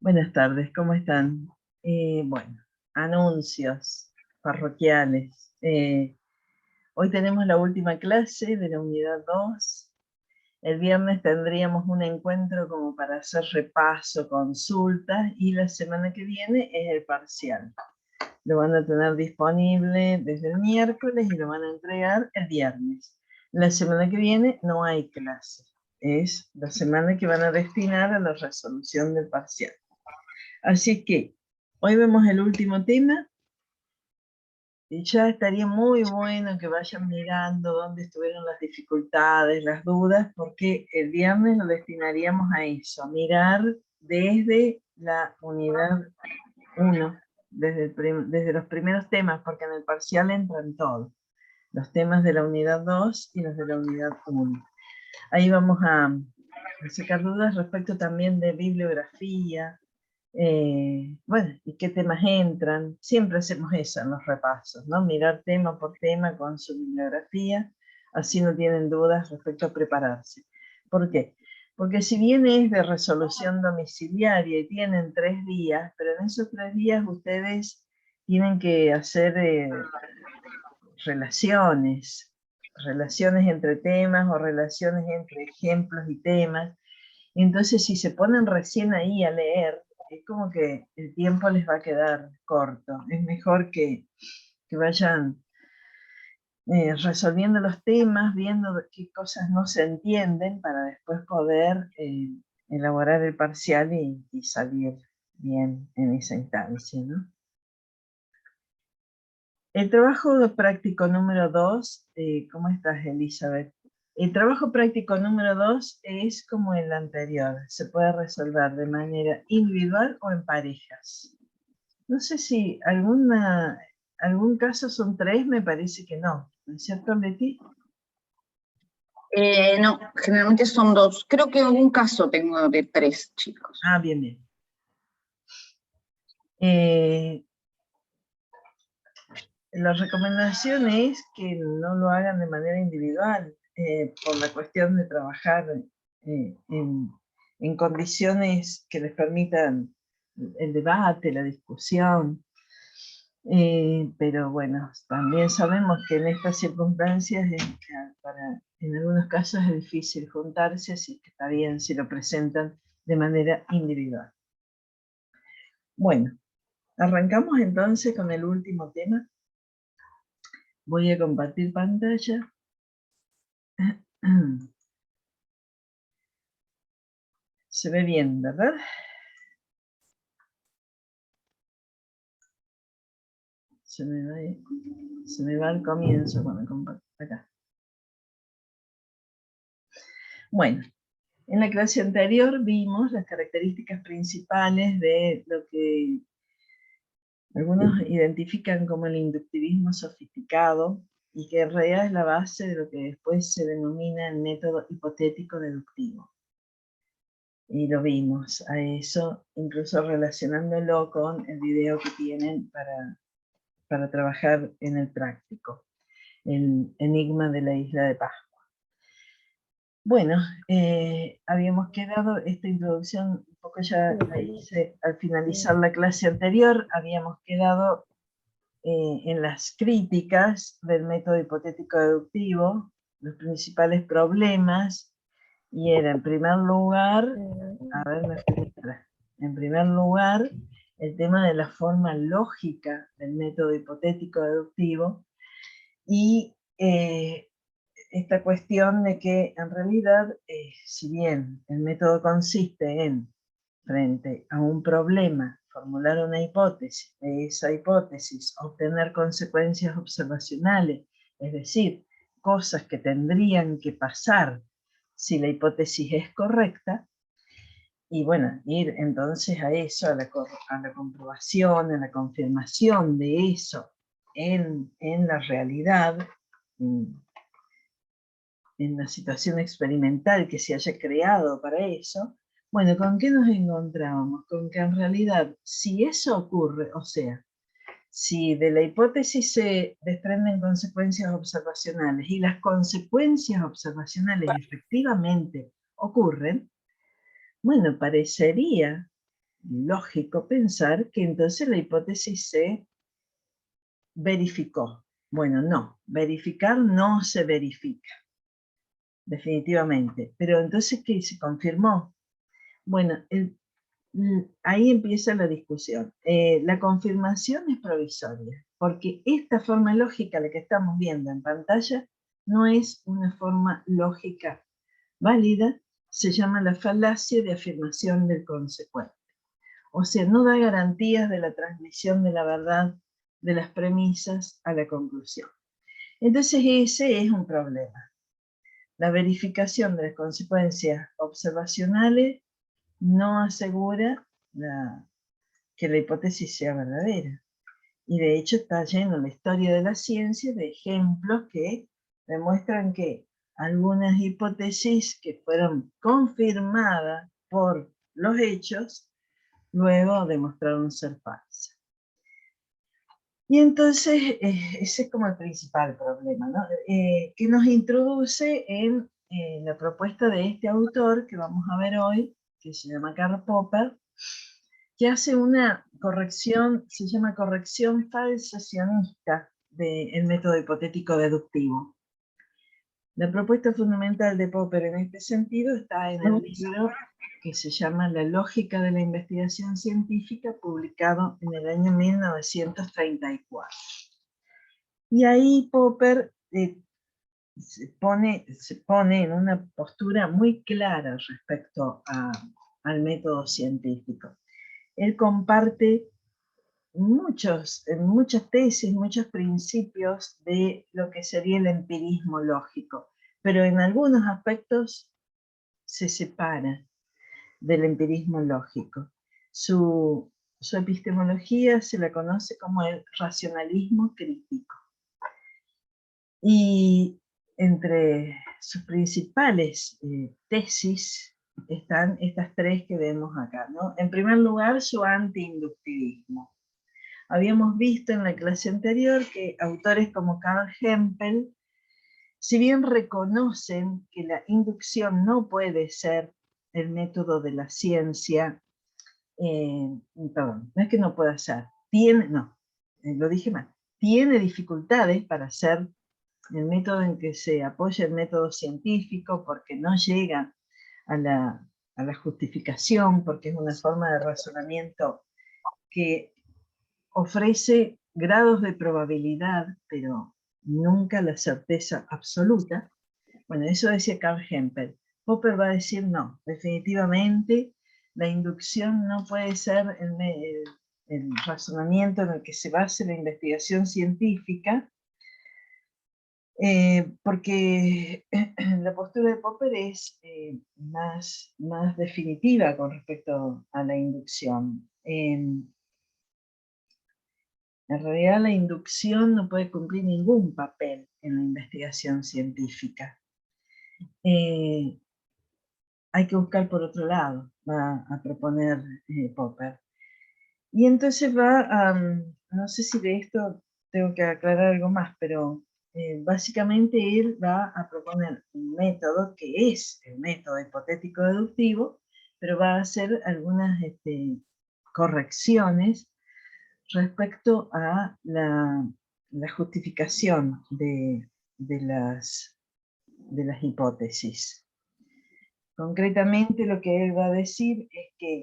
Buenas tardes, ¿cómo están? Bueno, anuncios parroquiales. Hoy tenemos la última clase de la unidad 2. El viernes tendríamos un encuentro como para hacer repaso, consultas, y la semana que viene es el parcial. Lo van a tener disponible desde el miércoles y lo van a entregar el viernes. La semana que viene no hay clase. Es la semana que van a destinar a la resolución del parcial. Así que hoy vemos el último tema y ya estaría muy bueno que vayan mirando dónde estuvieron las dificultades, las dudas, porque el viernes lo destinaríamos a eso, a mirar desde la unidad 1, desde los primeros temas, porque en el parcial entran todos, los temas de la unidad 2 y los de la unidad 1. Ahí vamos a sacar dudas respecto también de bibliografía. Bueno, y qué temas entran. Siempre hacemos eso en los repasos, ¿no? Mirar tema por tema con su bibliografía, así no tienen dudas respecto a prepararse. ¿Por qué? Porque si bien es de resolución domiciliaria y tienen 3 días, pero en esos 3 días ustedes tienen que hacer relaciones entre temas o relaciones entre ejemplos y temas. Entonces, si se ponen recién ahí a leer, es como que el tiempo les va a quedar corto. Es mejor que vayan resolviendo los temas, viendo qué cosas no se entienden para después poder elaborar el parcial y salir bien en esa instancia, ¿no? El trabajo práctico número 2, ¿cómo estás, Elizabeth? El trabajo práctico número 2 es como el anterior, se puede resolver de manera individual o en parejas. No sé si algún caso son 3, me parece que no. ¿No es cierto, Betty? No, generalmente son 2. Creo que un caso tengo de 3 chicos. Ah, bien, bien. La recomendación es que no lo hagan de manera individual, por la cuestión de trabajar en condiciones que les permitan el debate, la discusión. Pero bueno, también sabemos que en estas circunstancias, en algunos casos es difícil juntarse, así que está bien si lo presentan de manera individual. Bueno, arrancamos entonces con el último tema. Voy a compartir pantalla. Se ve bien, ¿verdad? Se me va el comienzo cuando comparto acá. Bueno, en la clase anterior vimos las características principales de lo que algunos identifican como el inductivismo sofisticado y que en realidad es la base de lo que después se denomina el método hipotético deductivo. Y lo vimos a eso, incluso relacionándolo con el video que tienen para trabajar en el práctico, el enigma de la isla de Pascua. Bueno, habíamos quedado, esta introducción un poco ya la hice al finalizar la clase anterior, habíamos quedado en las críticas del método hipotético deductivo, los principales problemas, y era en primer lugar, a ver, me fui para atrás. En primer lugar, el tema de la forma lógica del método hipotético deductivo y esta cuestión de que en realidad, si bien el método consiste en, frente a un problema, formular una hipótesis, de esa hipótesis obtener consecuencias observacionales, es decir, cosas que tendrían que pasar si la hipótesis es correcta, y bueno, ir entonces a eso, a la comprobación, a la confirmación de eso en la realidad, en la situación experimental que se haya creado para eso. Bueno, ¿con qué nos encontrábamos? Con que en realidad, si eso ocurre, o sea, si de la hipótesis se desprenden consecuencias observacionales y las consecuencias observacionales efectivamente ocurren, bueno, parecería lógico pensar que entonces la hipótesis se verificó. Bueno, no, verificar no se verifica, definitivamente. Pero entonces, ¿qué se confirmó? Bueno, ahí empieza la discusión. La confirmación es provisoria, porque esta forma lógica, la que estamos viendo en pantalla, no es una forma lógica válida, se llama la falacia de afirmación del consecuente. O sea, no da garantías de la transmisión de la verdad de las premisas a la conclusión. Entonces ese es un problema. La verificación de las consecuencias observacionales no asegura que la hipótesis sea verdadera. Y de hecho está lleno la historia de la ciencia de ejemplos que demuestran que algunas hipótesis que fueron confirmadas por los hechos, luego demostraron ser falsas. Y entonces ese es como el principal problema, ¿no? Que nos introduce en la propuesta de este autor que vamos a ver hoy, que se llama Karl Popper, que hace una corrección, se llama corrección falsacionista del método hipotético deductivo. La propuesta fundamental de Popper en este sentido está en el libro que se llama La lógica de la investigación científica, publicado en el año 1934. Y ahí Popper se pone en una postura muy clara respecto al método científico. Él comparte muchas tesis, muchos principios de lo que sería el empirismo lógico, pero en algunos aspectos se separa del empirismo lógico. Su epistemología se la conoce como el racionalismo crítico. Y entre sus principales tesis están estas tres que vemos acá, ¿no? En primer lugar, su anti-inductivismo. Habíamos visto en la clase anterior que autores como Carl Hempel, si bien reconocen que la inducción no puede ser el método de la ciencia, perdón, no es que no pueda ser, lo dije mal, tiene dificultades para ser el método en que se apoya el método científico porque no llega a la justificación, porque es una forma de razonamiento que ofrece grados de probabilidad, pero nunca la certeza absoluta. Bueno, eso decía Karl Hempel. Popper va a decir no, definitivamente la inducción no puede ser el razonamiento en el que se base la investigación científica, porque la postura de Popper es más definitiva con respecto a la inducción. En realidad la inducción no puede cumplir ningún papel en la investigación científica. Hay que buscar por otro lado, va a proponer Popper. Y entonces no sé si de esto tengo que aclarar algo más, pero básicamente él va a proponer un método que es el método hipotético deductivo, pero va a hacer algunas correcciones respecto a la justificación de las hipótesis. Concretamente lo que él va a decir es que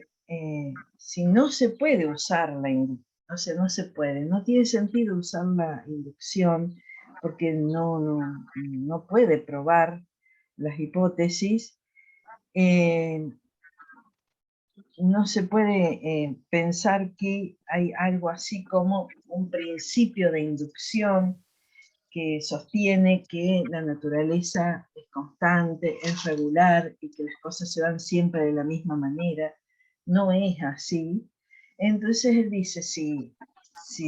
si no se puede usar la inducción, o sea, no tiene sentido usar la inducción porque no puede probar las hipótesis, no se puede pensar que hay algo así como un principio de inducción que sostiene que la naturaleza es constante, es regular y que las cosas se dan siempre de la misma manera. No es así. Entonces él dice, si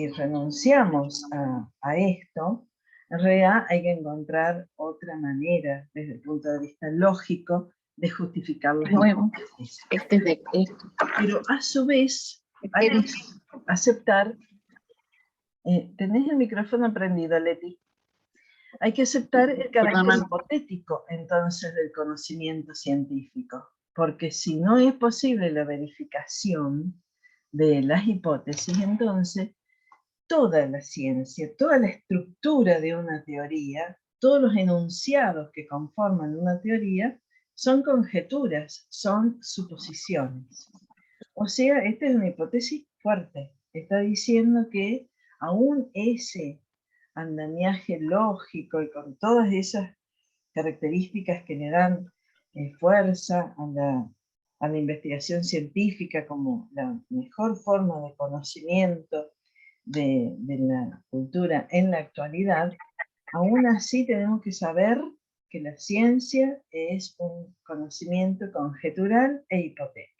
renunciamos a esto, en realidad hay que encontrar otra manera, desde el punto de vista lógico, de justificar las hipótesis. Pero a su vez hay que aceptar, tenés el micrófono prendido, Leti. Hay que aceptar el carácter hipotético, entonces, del conocimiento científico, porque si no es posible la verificación, de las hipótesis, entonces toda la ciencia, toda la estructura de una teoría, todos los enunciados que conforman una teoría son conjeturas, son suposiciones. O sea, esta es una hipótesis fuerte. Está diciendo que aún ese andamiaje lógico y con todas esas características que le dan fuerza a la investigación científica como la mejor forma de conocimiento de la cultura en la actualidad, aún así tenemos que saber que la ciencia es un conocimiento conjetural e hipotético.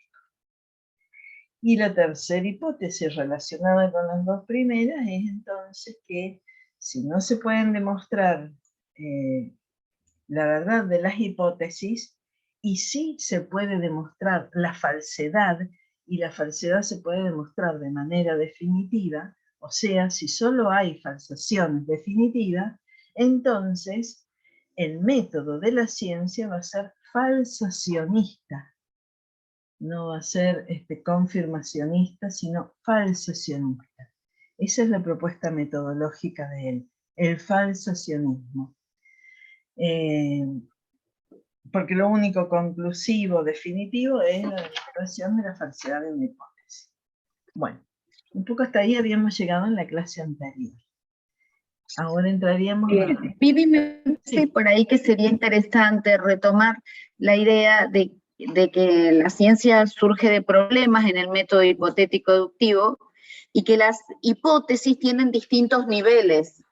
Y la tercera hipótesis relacionada con las dos primeras es entonces que si no se pueden demostrar la verdad de las hipótesis, y sí se puede demostrar la falsedad, y la falsedad se puede demostrar de manera definitiva, o sea, si solo hay falsaciones definitivas, entonces el método de la ciencia va a ser falsacionista. No va a ser confirmacionista, sino falsacionista. Esa es la propuesta metodológica de él, el falsacionismo. Porque lo único conclusivo, definitivo, es la demostración de la falsedad de una hipótesis. Bueno, un poco hasta ahí habíamos llegado en la clase anterior. Ahora entraríamos a... Vivi, me parece por ahí que sería interesante retomar la idea de que la ciencia surge de problemas en el método hipotético deductivo y que las hipótesis tienen distintos niveles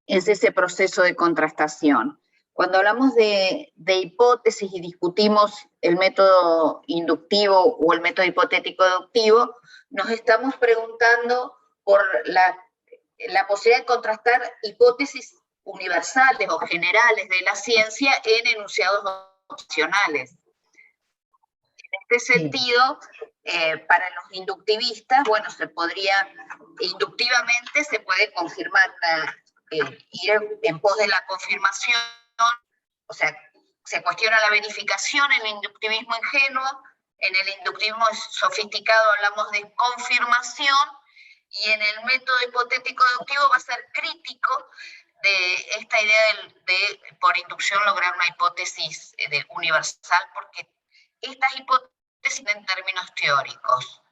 en ese proceso de contrastación. Cuando hablamos de hipótesis y discutimos el método inductivo o el método hipotético deductivo, nos estamos preguntando por la posibilidad de contrastar hipótesis universales o generales de la ciencia en enunciados opcionales. En este sentido, para los inductivistas, bueno, inductivamente se puede confirmar, ir en pos de la confirmación, o sea, se cuestiona la verificación en el inductivismo ingenuo, en el inductivismo sofisticado hablamos de confirmación, y en el método hipotético deductivo va a ser crítico de esta idea de por inducción lograr una hipótesis universal, porque estas hipótesis en términos teóricos,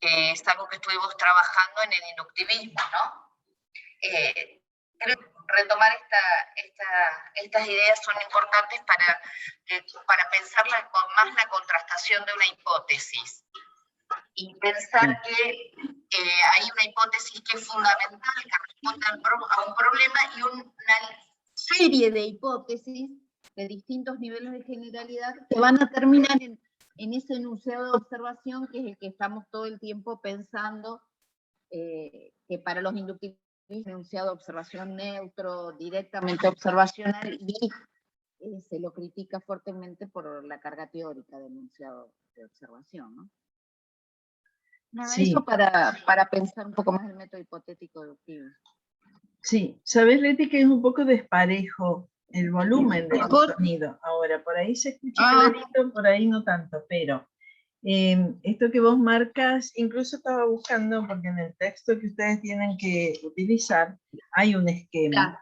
que es algo que estuvimos trabajando en el inductivismo, ¿no? Creo que retomar estas ideas son importantes para pensar más la contrastación de una hipótesis y pensar que hay una hipótesis que es fundamental, que responde a un problema, y una serie de hipótesis de distintos niveles de generalidad que van a terminar en ese enunciado de observación que es el que estamos todo el tiempo pensando, que para los inductivistas es enunciado de observación neutro, directamente observacional, y se lo critica fuertemente por la carga teórica del enunciado de observación, ¿no? Nada, sí. Eso para pensar un poco más el método hipotético deductivo. Sí, sabes, Leti, que es un poco desparejo el volumen del sonido. Ahora, por ahí se escucha clarito, por ahí no tanto, pero esto que vos marcas, incluso estaba buscando, porque en el texto que ustedes tienen que utilizar hay un esquema.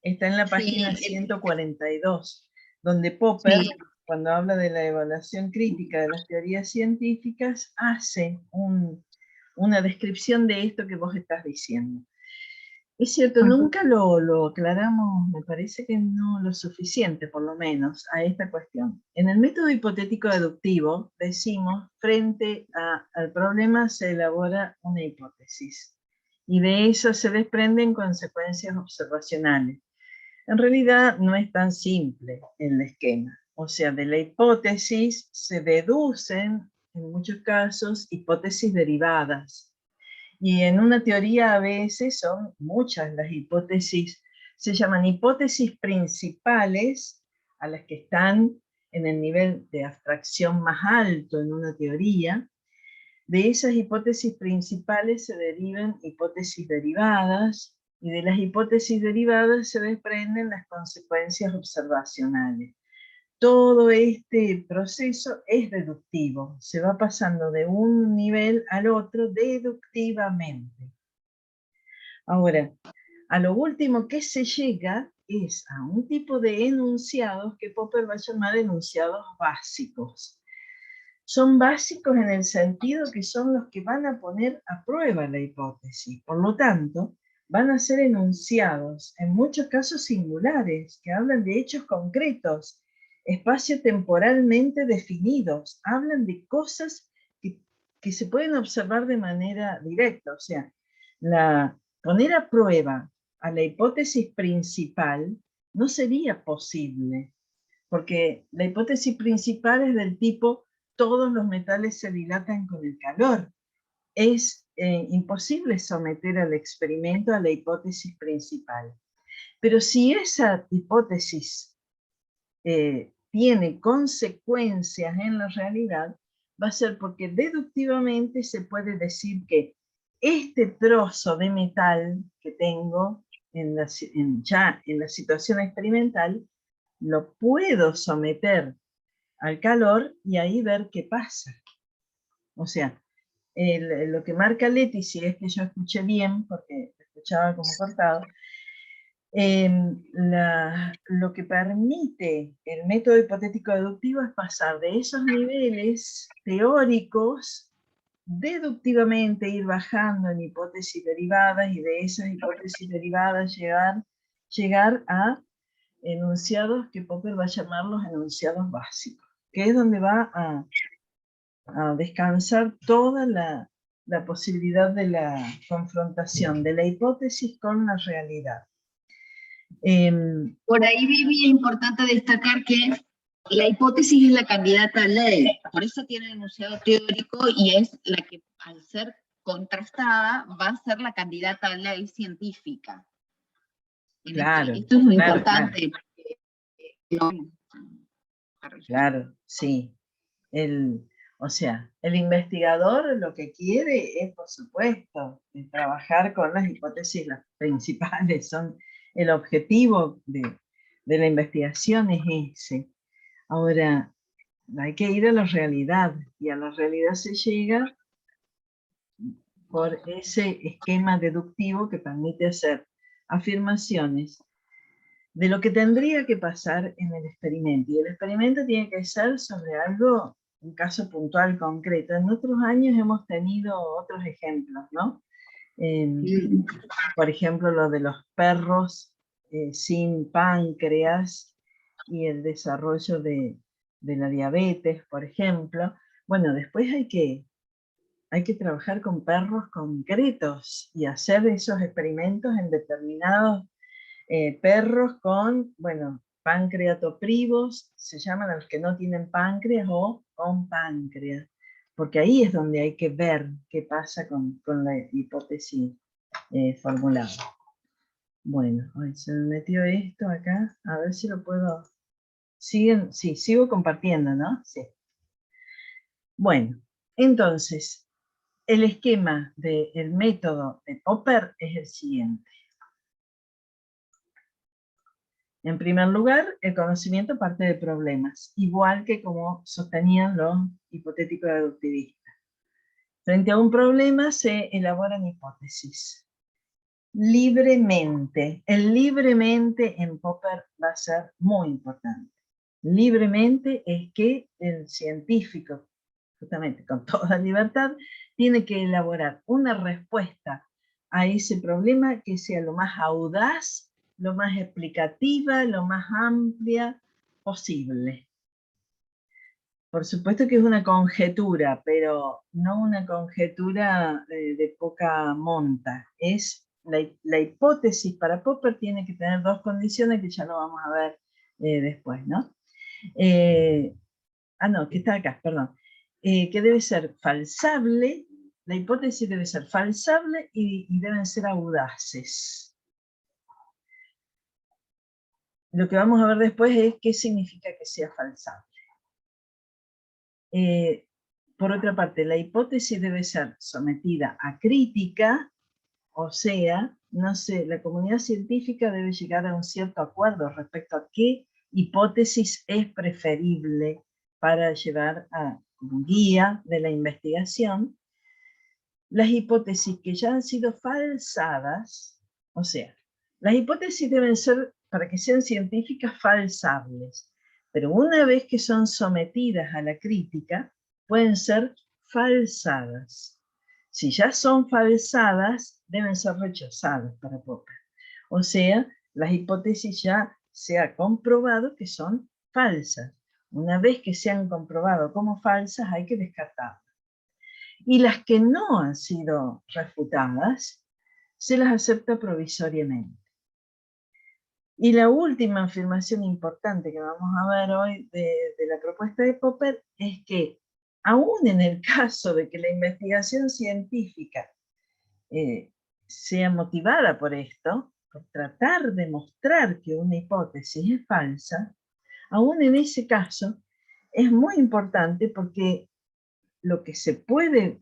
Está en la página 142, donde Popper, cuando habla de la evaluación crítica de las teorías científicas, hace una descripción de esto que vos estás diciendo. Es cierto, nunca lo aclaramos, me parece que no lo suficiente, por lo menos, a esta cuestión. En el método hipotético deductivo, decimos, frente al problema se elabora una hipótesis, y de eso se desprenden consecuencias observacionales. En realidad no es tan simple el esquema. O sea, de la hipótesis se deducen, en muchos casos, hipótesis derivadas. Y en una teoría a veces son muchas las hipótesis, se llaman hipótesis principales, a las que están en el nivel de abstracción más alto en una teoría. De esas hipótesis principales se derivan hipótesis derivadas, y de las hipótesis derivadas se desprenden las consecuencias observacionales. todo este proceso es deductivo, se va pasando de un nivel al otro deductivamente. Ahora, a lo último que se llega es a un tipo de enunciados que Popper va a llamar enunciados básicos. Son básicos en el sentido que son los que van a poner a prueba la hipótesis. Por lo tanto, van a ser enunciados, en muchos casos singulares, que hablan de hechos concretos, espacio-temporalmente definidos, hablan de cosas que se pueden observar de manera directa. O sea, poner a prueba a la hipótesis principal no sería posible, porque la hipótesis principal es del tipo todos los metales se dilatan con el calor. Es imposible someter al experimento a la hipótesis principal. Pero si esa hipótesis tiene consecuencias en la realidad, va a ser porque deductivamente se puede decir que este trozo de metal que tengo ya en la situación experimental, lo puedo someter al calor y ahí ver qué pasa. O sea, lo que marca Leti, si es que yo escuché bien, porque escuchaba como cortado, lo que permite el método hipotético deductivo es pasar de esos niveles teóricos deductivamente, ir bajando en hipótesis derivadas y de esas hipótesis derivadas llegar a enunciados que Popper va a llamar los enunciados básicos, que es donde va a descansar toda la posibilidad de la confrontación de la hipótesis con la realidad. Por ahí, Vivi, es importante destacar que la hipótesis es la candidata a ley, por eso tiene enunciado teórico y es la que, al ser contrastada, va a ser la candidata a ley científica. Claro, esto es muy claro, importante. Claro, sí. O sea, el investigador lo que quiere es, por supuesto, trabajar con las hipótesis las principales, son el objetivo de la investigación es ese. Ahora, hay que ir a la realidad, y a la realidad se llega por ese esquema deductivo que permite hacer afirmaciones de lo que tendría que pasar en el experimento. Y el experimento tiene que ser sobre algo, un caso puntual concreto. En otros años hemos tenido otros ejemplos, ¿no? Por ejemplo, lo de los perros sin páncreas y el desarrollo de la diabetes, por ejemplo. Bueno, después hay que trabajar con perros concretos y hacer esos experimentos en determinados perros con, bueno, pancreatoprivos, se llaman a los que no tienen páncreas, o con páncreas, porque ahí es donde hay que ver qué pasa con la hipótesis formulada. Bueno, se me metió esto acá, a ver si lo puedo... ¿Siguen? Sí, sigo compartiendo, ¿no? Sí. Bueno, entonces, el esquema del método de Popper es el siguiente. En primer lugar, el conocimiento parte de problemas, igual que como sostenían los hipotéticos deductivistas. Frente a un problema se elaboran hipótesis. Libremente. El libremente en Popper va a ser muy importante. Libremente es que el científico, justamente con toda libertad, tiene que elaborar una respuesta a ese problema que sea lo más audaz, lo más explicativa, lo más amplia posible. Por supuesto que es una conjetura, pero no una conjetura de poca monta. Es la hipótesis para Popper tiene que tener dos condiciones que ya lo vamos a ver después, ¿no? No, que está acá, perdón. Que debe ser falsable, la hipótesis debe ser falsable y deben ser audaces. Lo que vamos a ver después es qué significa que sea falsable. Por otra parte, la hipótesis debe ser sometida a crítica, o sea, no sé, la comunidad científica debe llegar a un cierto acuerdo respecto a qué hipótesis es preferible para llevar como guía de la investigación. Las hipótesis que ya han sido falsadas, o sea, las hipótesis deben ser, para que sean científicas, falsables, pero una vez que son sometidas a la crítica, pueden ser falsadas. Si ya son falsadas, deben ser rechazadas para Popper. O sea, las hipótesis ya se ha comprobado que son falsas. Una vez que se han comprobado como falsas, hay que descartarlas. Y las que no han sido refutadas, se las acepta provisoriamente. Y la última afirmación importante que vamos a ver hoy de la propuesta de Popper es que, aún en el caso de que la investigación científica sea motivada por esto, por tratar de mostrar que una hipótesis es falsa, aún en ese caso es muy importante porque lo que se puede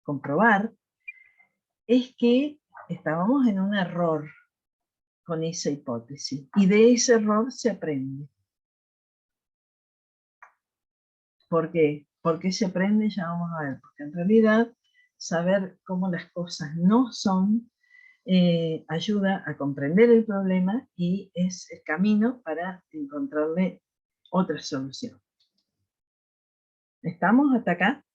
comprobar es que estábamos en un error con esa hipótesis, y de ese error se aprende. ¿Por qué? ¿Por qué se aprende? Ya vamos a ver, porque en realidad saber cómo las cosas no son ayuda a comprender el problema y es el camino para encontrarle otra solución. ¿Estamos hasta acá?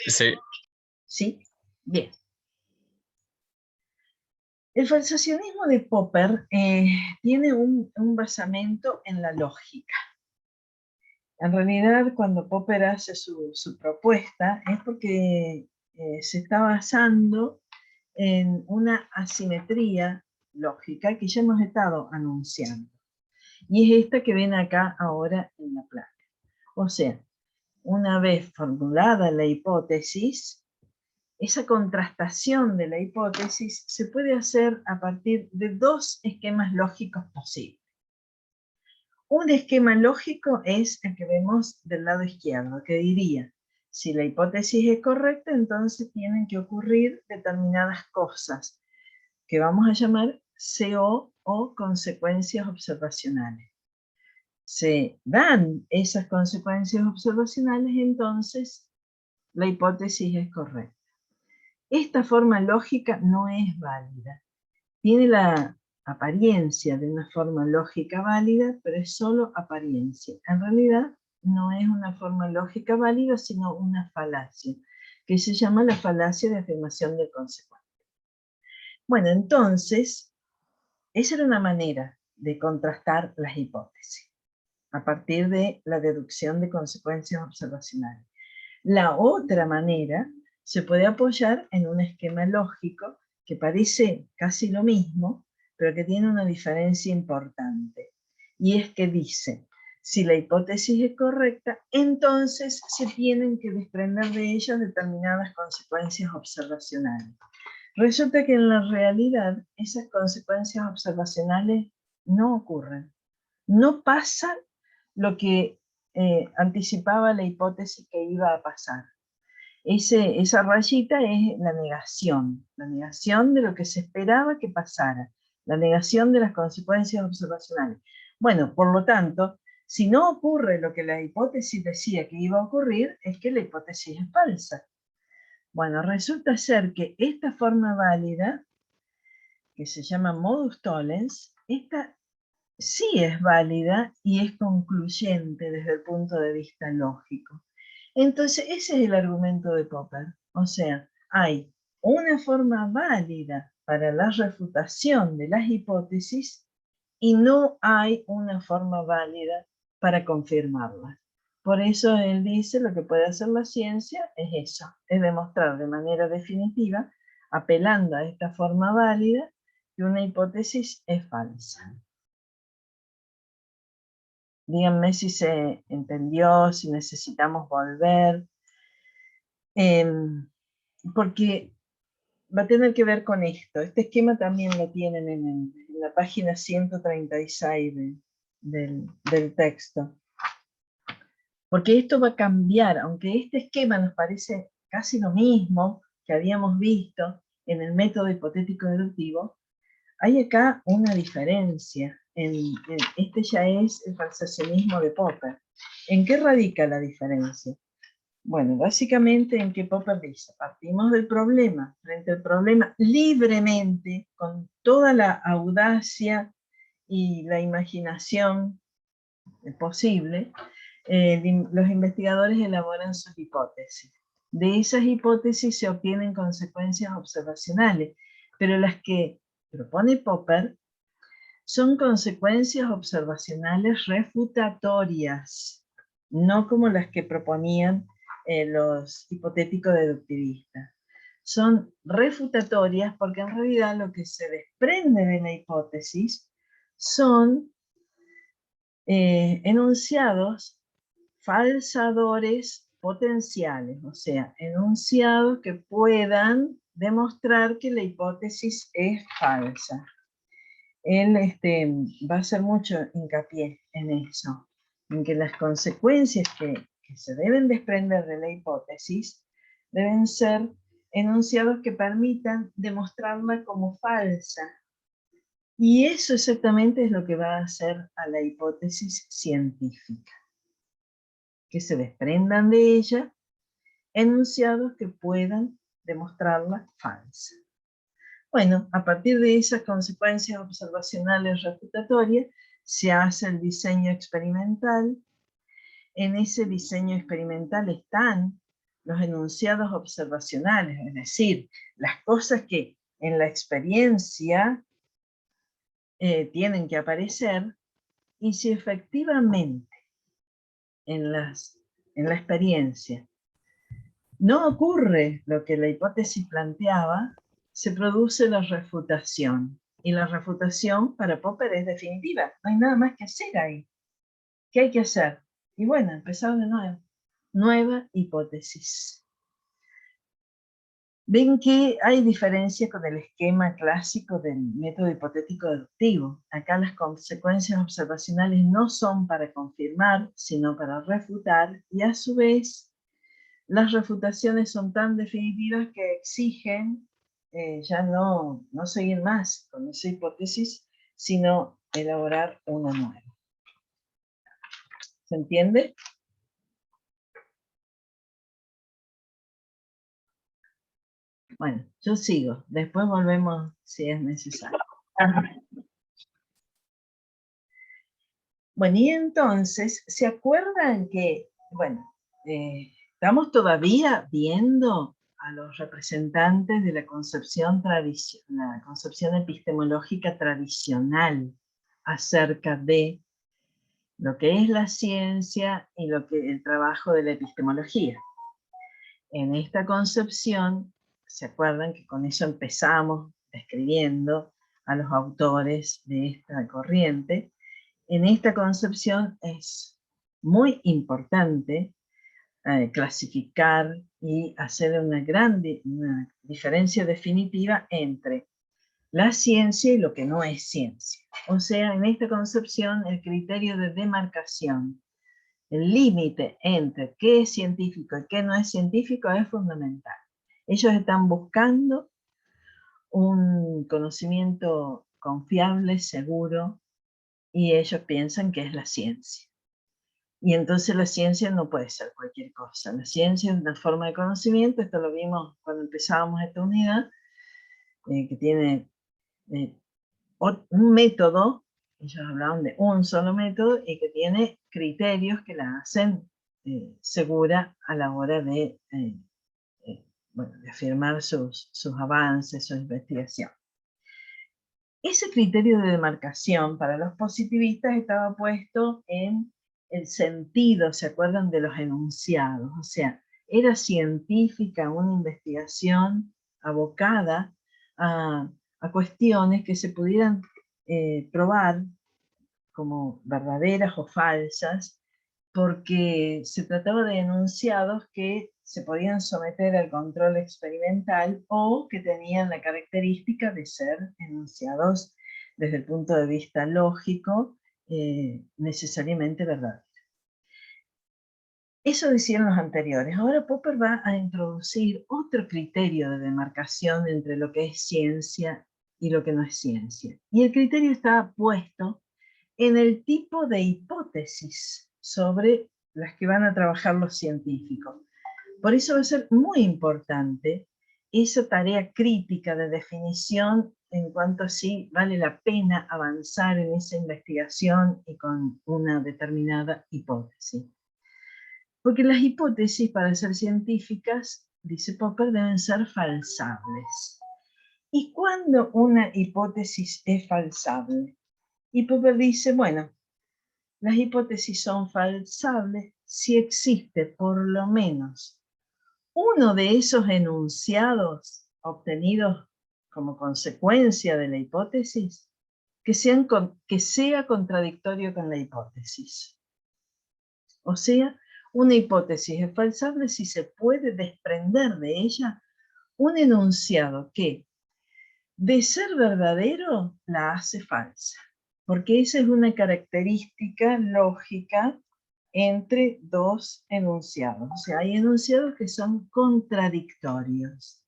Sí. Sí, bien. El falsacionismo de Popper tiene un basamento en la lógica. En realidad, cuando Popper hace su propuesta, es porque se está basando en una asimetría lógica que ya hemos estado anunciando. Y es esta que ven acá ahora en la placa. O sea, una vez formulada la hipótesis, esa contrastación de la hipótesis se puede hacer a partir de dos esquemas lógicos posibles. Un esquema lógico es el que vemos del lado izquierdo, que diría, si la hipótesis es correcta, entonces tienen que ocurrir determinadas cosas, que vamos a llamar CO o consecuencias observacionales. Se dan esas consecuencias observacionales, entonces la hipótesis es correcta. Esta forma lógica no es válida. Tiene la apariencia de una forma lógica válida, pero es solo apariencia. En realidad no es una forma lógica válida, sino una falacia, que se llama la falacia de afirmación del consecuente. Bueno, entonces, esa era una manera de contrastar las hipótesis, a partir de la deducción de consecuencias observacionales. La otra manera se puede apoyar en un esquema lógico que parece casi lo mismo, pero que tiene una diferencia importante. Y es que dice, si la hipótesis es correcta, entonces se tienen que desprender de ella determinadas consecuencias observacionales. Resulta que en la realidad esas consecuencias observacionales no ocurren. No pasa lo que anticipaba la hipótesis que iba a pasar. Esa rayita es la negación de lo que se esperaba que pasara, la negación de las consecuencias observacionales. Bueno, por lo tanto, si no ocurre lo que la hipótesis decía que iba a ocurrir, es que la hipótesis es falsa. Bueno, resulta ser que esta forma válida, que se llama modus tollens, esta sí es válida y es concluyente desde el punto de vista lógico. Entonces, ese es el argumento de Popper. O sea, hay una forma válida para la refutación de las hipótesis y no hay una forma válida para confirmarlas. Por eso él dice, lo que puede hacer la ciencia es eso, es demostrar de manera definitiva, apelando a esta forma válida, que una hipótesis es falsa. Díganme si se entendió, si necesitamos volver, porque va a tener que ver con esto. Este esquema también lo tienen en la página 136 del texto. Porque esto va a cambiar, aunque este esquema nos parece casi lo mismo que habíamos visto, en el método hipotético deductivo, hay acá una diferencia. Este ya es el falsacionismo de Popper. ¿En qué radica la diferencia? Bueno, básicamente en que Popper dice, partimos del problema, frente al problema libremente, con toda la audacia y la imaginación posible, los investigadores elaboran sus hipótesis. De esas hipótesis se obtienen consecuencias observacionales, pero las que propone Popper son consecuencias observacionales refutatorias, no como las que proponían los hipotéticos deductivistas. Son refutatorias porque en realidad lo que se desprende de la hipótesis son enunciados falsadores potenciales, o sea, enunciados que puedan demostrar que la hipótesis es falsa. Él va a hacer mucho hincapié en eso, en que las consecuencias que se deben desprender de la hipótesis deben ser enunciados que permitan demostrarla como falsa. Y eso exactamente es lo que va a hacer a la hipótesis científica. Que se desprendan de ella enunciados que puedan demostrarla falsa. Bueno, a partir de esas consecuencias observacionales refutatorias, se hace el diseño experimental. En ese diseño experimental están los enunciados observacionales, es decir, las cosas que en la experiencia tienen que aparecer, y si efectivamente en la experiencia no ocurre lo que la hipótesis planteaba, se produce la refutación. Y la refutación para Popper es definitiva. No hay nada más que hacer ahí. ¿Qué hay que hacer? Y bueno, empezar de nuevo. Nueva hipótesis. Ven que hay diferencia con el esquema clásico del método hipotético deductivo. Acá las consecuencias observacionales no son para confirmar, sino para refutar, y a su vez las refutaciones son tan definitivas que exigen ya no seguir más con esa hipótesis, sino elaborar una nueva. ¿Se entiende? Bueno, yo sigo. Después volvemos si es necesario. Bueno, y entonces, ¿se acuerdan que, bueno, estamos todavía viendo a los representantes de la concepción epistemológica tradicional acerca de lo que es la ciencia y el trabajo de la epistemología? En esta concepción, ¿se acuerdan que con eso empezamos describiendo a los autores de esta corriente? En esta concepción es muy importante clasificar y hacer una diferencia definitiva entre la ciencia y lo que no es ciencia. O sea, en esta concepción el criterio de demarcación, el límite entre qué es científico y qué no es científico es fundamental. Ellos están buscando un conocimiento confiable, seguro, y ellos piensan que es la ciencia. Y entonces la ciencia no puede ser cualquier cosa. La ciencia es una forma de conocimiento, esto lo vimos cuando empezábamos esta unidad, que tiene un método, ellos hablaban de un solo método, y que tiene criterios que la hacen segura a la hora de, de afirmar sus avances, su investigación. Ese criterio de demarcación para los positivistas estaba puesto en el sentido, ¿se acuerdan?, de los enunciados. O sea, era científica una investigación abocada a cuestiones que se pudieran probar como verdaderas o falsas, porque se trataba de enunciados que se podían someter al control experimental o que tenían la característica de ser enunciados desde el punto de vista lógico, necesariamente verdaderos. Eso decían los anteriores. Ahora Popper va a introducir otro criterio de demarcación entre lo que es ciencia y lo que no es ciencia. Y el criterio está puesto en el tipo de hipótesis sobre las que van a trabajar los científicos. Por eso va a ser muy importante esa tarea crítica de definición en cuanto a si vale la pena avanzar en esa investigación y con una determinada hipótesis. Porque las hipótesis para ser científicas, dice Popper, deben ser falsables. ¿Y cuándo una hipótesis es falsable? Y Popper dice, bueno, las hipótesis son falsables si existe por lo menos uno de esos enunciados obtenidos como consecuencia de la hipótesis que sea contradictorio con la hipótesis. O sea, una hipótesis es falsable si se puede desprender de ella un enunciado que, de ser verdadero, la hace falsa. Porque esa es una característica lógica entre dos enunciados. O sea, hay enunciados que son contradictorios.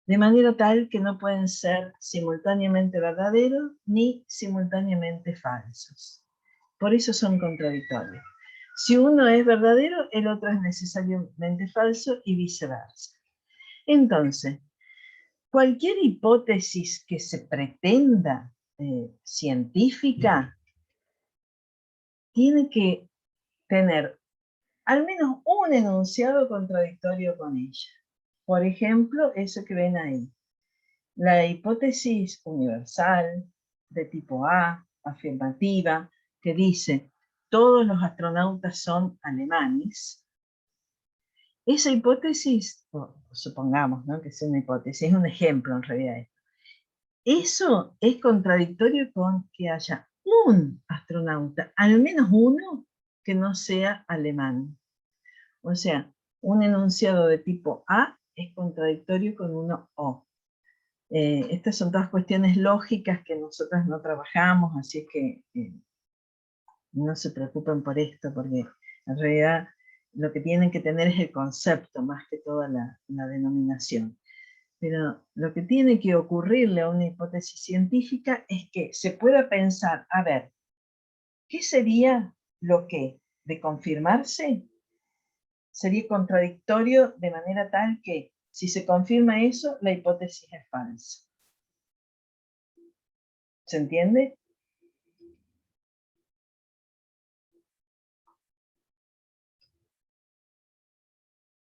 De manera tal que no pueden ser simultáneamente verdaderos ni simultáneamente falsos. Por eso son contradictorios. Si uno es verdadero, el otro es necesariamente falso y viceversa. Entonces, cualquier hipótesis que se pretenda científica tiene que tener al menos un enunciado contradictorio con ella. Por ejemplo, eso que ven ahí. La hipótesis universal de tipo A, afirmativa, que dice todos los astronautas son alemanes. Esa hipótesis, supongamos, ¿no?, que es una hipótesis, es un ejemplo en realidad. Eso es contradictorio con que haya un astronauta, al menos uno, que no sea alemán. O sea, un enunciado de tipo A es contradictorio con uno O. Estas son todas cuestiones lógicas que nosotros no trabajamos, así que no se preocupen por esto, porque en realidad lo que tienen que tener es el concepto más que toda la denominación. Pero lo que tiene que ocurrirle a una hipótesis científica es que se pueda pensar, a ver, ¿qué sería lo que, de confirmarse, sería contradictorio de manera tal que, si se confirma eso, la hipótesis es falsa? ¿Se entiende?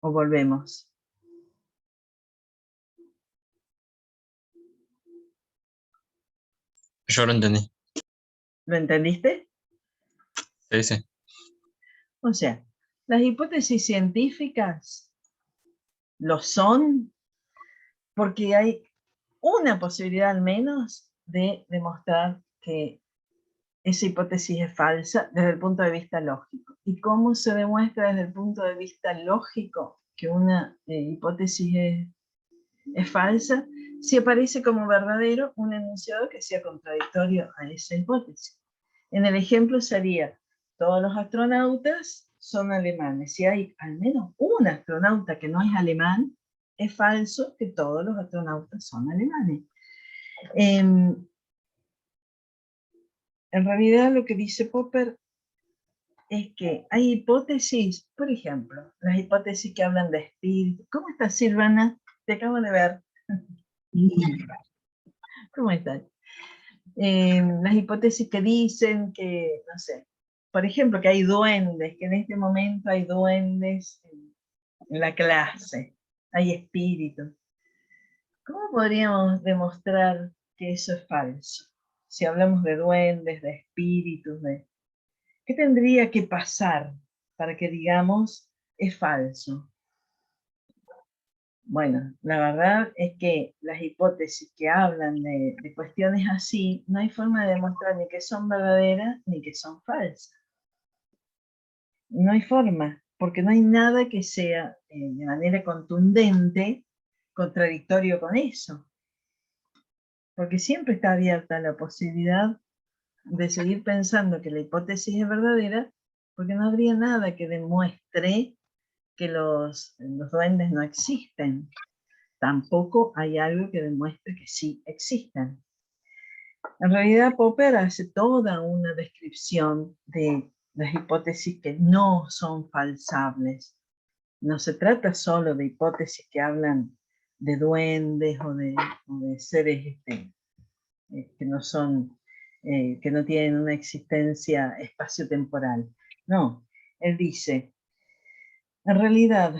¿O volvemos? Yo lo entendí. ¿Lo entendiste? Sí, sí. O sea, las hipótesis científicas lo son porque hay una posibilidad al menos de demostrar que esa hipótesis es falsa desde el punto de vista lógico. ¿Y cómo se demuestra desde el punto de vista lógico que una hipótesis es falsa? Si aparece como verdadero un enunciado que sea contradictorio a esa hipótesis. En el ejemplo sería, todos los astronautas son alemanes. Si hay al menos un astronauta que no es alemán, es falso que todos los astronautas son alemanes. En realidad lo que dice Popper es que hay hipótesis, por ejemplo, las hipótesis que hablan de espíritu. ¿Cómo estás, Silvana? Te acabo de ver. ¿Cómo estás? Las hipótesis que dicen que, no sé, por ejemplo, que hay duendes, que en este momento hay duendes en la clase, hay espíritus. ¿Cómo podríamos demostrar que eso es falso? Si hablamos de duendes, de espíritus, ¿qué tendría que pasar para que digamos es falso? Bueno, la verdad es que las hipótesis que hablan de cuestiones así, no hay forma de demostrar ni que son verdaderas ni que son falsas. No hay forma, porque no hay nada que sea de manera contundente contradictorio con eso. Porque siempre está abierta la posibilidad de seguir pensando que la hipótesis es verdadera porque no habría nada que demuestre que los duendes no existen. Tampoco hay algo que demuestre que sí existen. En realidad Popper hace toda una descripción de las hipótesis que no son falsables. No se trata solo de hipótesis que hablan de duendes o de seres que no son, que no tienen una existencia espaciotemporal. No, él dice, en realidad,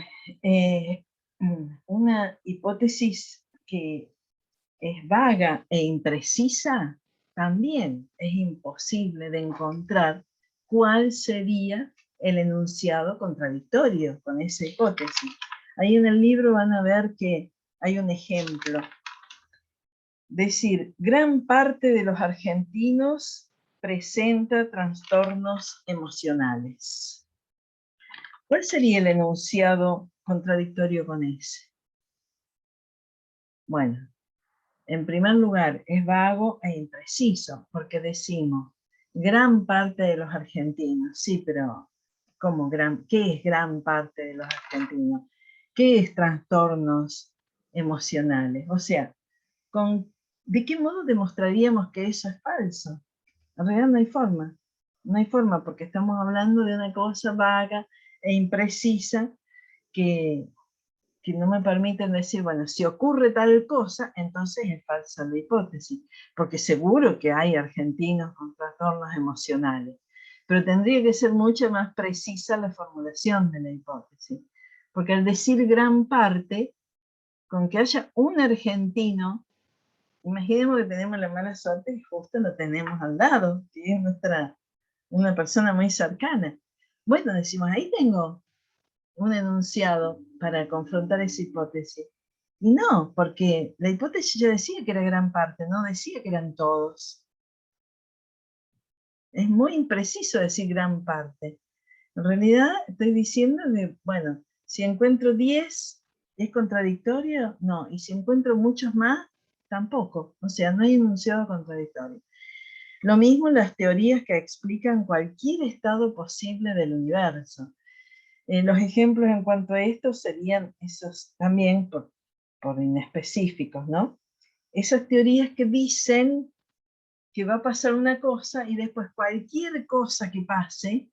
una hipótesis que es vaga e imprecisa, también es imposible de encontrar cuál sería el enunciado contradictorio con esa hipótesis. Ahí en el libro van a ver que hay un ejemplo. Decir, gran parte de los argentinos presenta trastornos emocionales. ¿Cuál sería el enunciado contradictorio con ese? Bueno, en primer lugar, es vago e impreciso, porque decimos, gran parte de los argentinos. Sí, pero ¿cómo qué es gran parte de los argentinos? ¿Qué es trastornos emocionales? O sea, ¿de qué modo demostraríamos que eso es falso? En realidad no hay forma. No hay forma, porque estamos hablando de una cosa vaga e imprecisa que no me permiten decir, bueno, si ocurre tal cosa, entonces es falsa la hipótesis, porque seguro que hay argentinos con trastornos emocionales, pero tendría que ser mucho más precisa la formulación de la hipótesis, porque al decir gran parte, con que haya un argentino, imaginemos que tenemos la mala suerte y justo lo tenemos al lado, que es una persona muy cercana. Bueno, decimos, ahí tengo un enunciado para confrontar esa hipótesis. Y no, porque la hipótesis ya decía que era gran parte, no decía que eran todos. Es muy impreciso decir gran parte. En realidad estoy diciendo que, bueno, si encuentro 10, ¿es contradictorio? No, y si encuentro muchos más, tampoco. O sea, no hay enunciado contradictorio. Lo mismo las teorías que explican cualquier estado posible del universo. Los ejemplos en cuanto a esto serían esos también por inespecíficos, ¿no? Esas teorías que dicen que va a pasar una cosa y después cualquier cosa que pase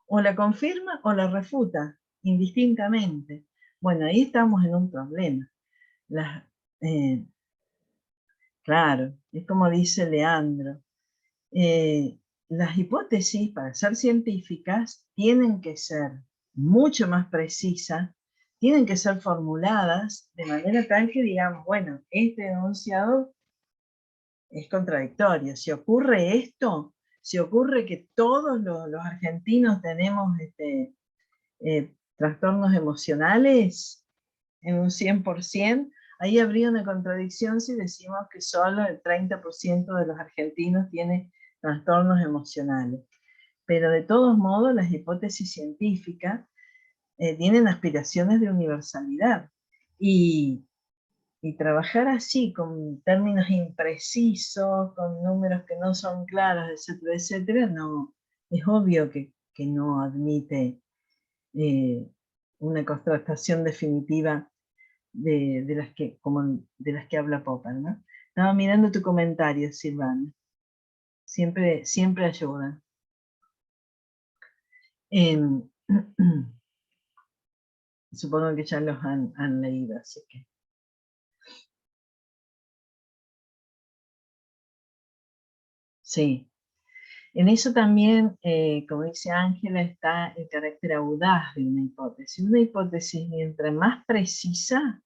o la confirma o la refuta indistintamente. Bueno, ahí estamos en un problema. Claro, es como dice Leandro, las hipótesis para ser científicas tienen que ser mucho más precisas, tienen que ser formuladas de manera tal que digamos, bueno, este enunciado es contradictorio. Si ocurre esto, si ocurre que todos los argentinos tenemos trastornos emocionales en un 100%, ahí habría una contradicción si decimos que solo el 30% de los argentinos tiene trastornos emocionales. Pero de todos modos, las hipótesis científicas tienen aspiraciones de universalidad. Y trabajar así, con términos imprecisos, con números que no son claros, etcétera, etcétera, no, es obvio que no admite una contrastación definitiva de las que habla Popper, ¿no? Estaba mirando tu comentario, Silvana. Siempre ayuda. Supongo que ya los han leído, así que. Sí. En eso también, como dice Ángela, está el carácter audaz de una hipótesis. Una hipótesis, mientras más precisa,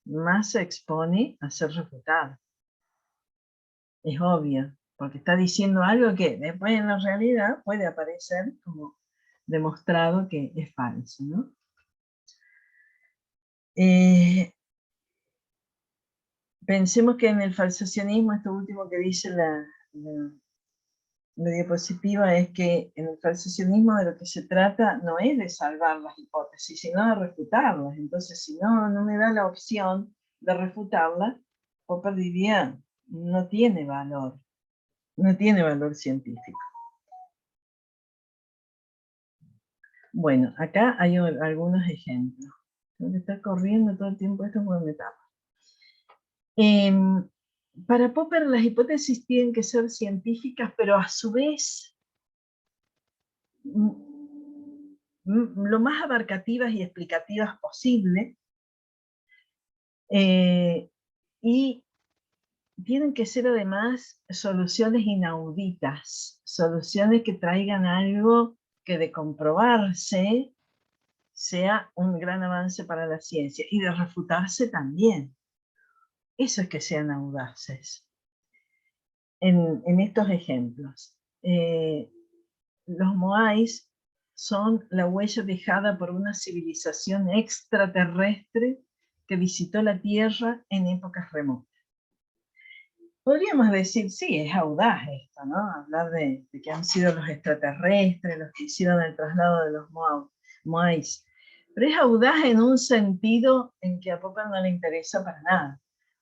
más se expone a ser refutada. Es obvio, porque está diciendo algo que después en la realidad puede aparecer como demostrado que es falso, ¿no? Pensemos que en el falsacionismo, esto último que dice la diapositiva, es que en el falsacionismo de lo que se trata no es de salvar las hipótesis, sino de refutarlas. Entonces, si no me da la opción de refutarla, Popper diría, no tiene valor científico. Bueno, acá hay algunos ejemplos. Tengo que estar corriendo todo el tiempo esto porque me tapa. Para Popper las hipótesis tienen que ser científicas, pero a su vez lo más abarcativas y explicativas posible, y tienen que ser además soluciones inauditas, soluciones que traigan algo que de comprobarse sea un gran avance para la ciencia, y de refutarse también. Eso es que sean audaces. En estos ejemplos, los Moais son la huella dejada por una civilización extraterrestre que visitó la Tierra en épocas remotas. Podríamos decir, sí, es audaz esto, ¿no? Hablar de que han sido los extraterrestres los que hicieron el traslado de los Moais. Pero es audaz en un sentido en que a Popper no le interesa para nada.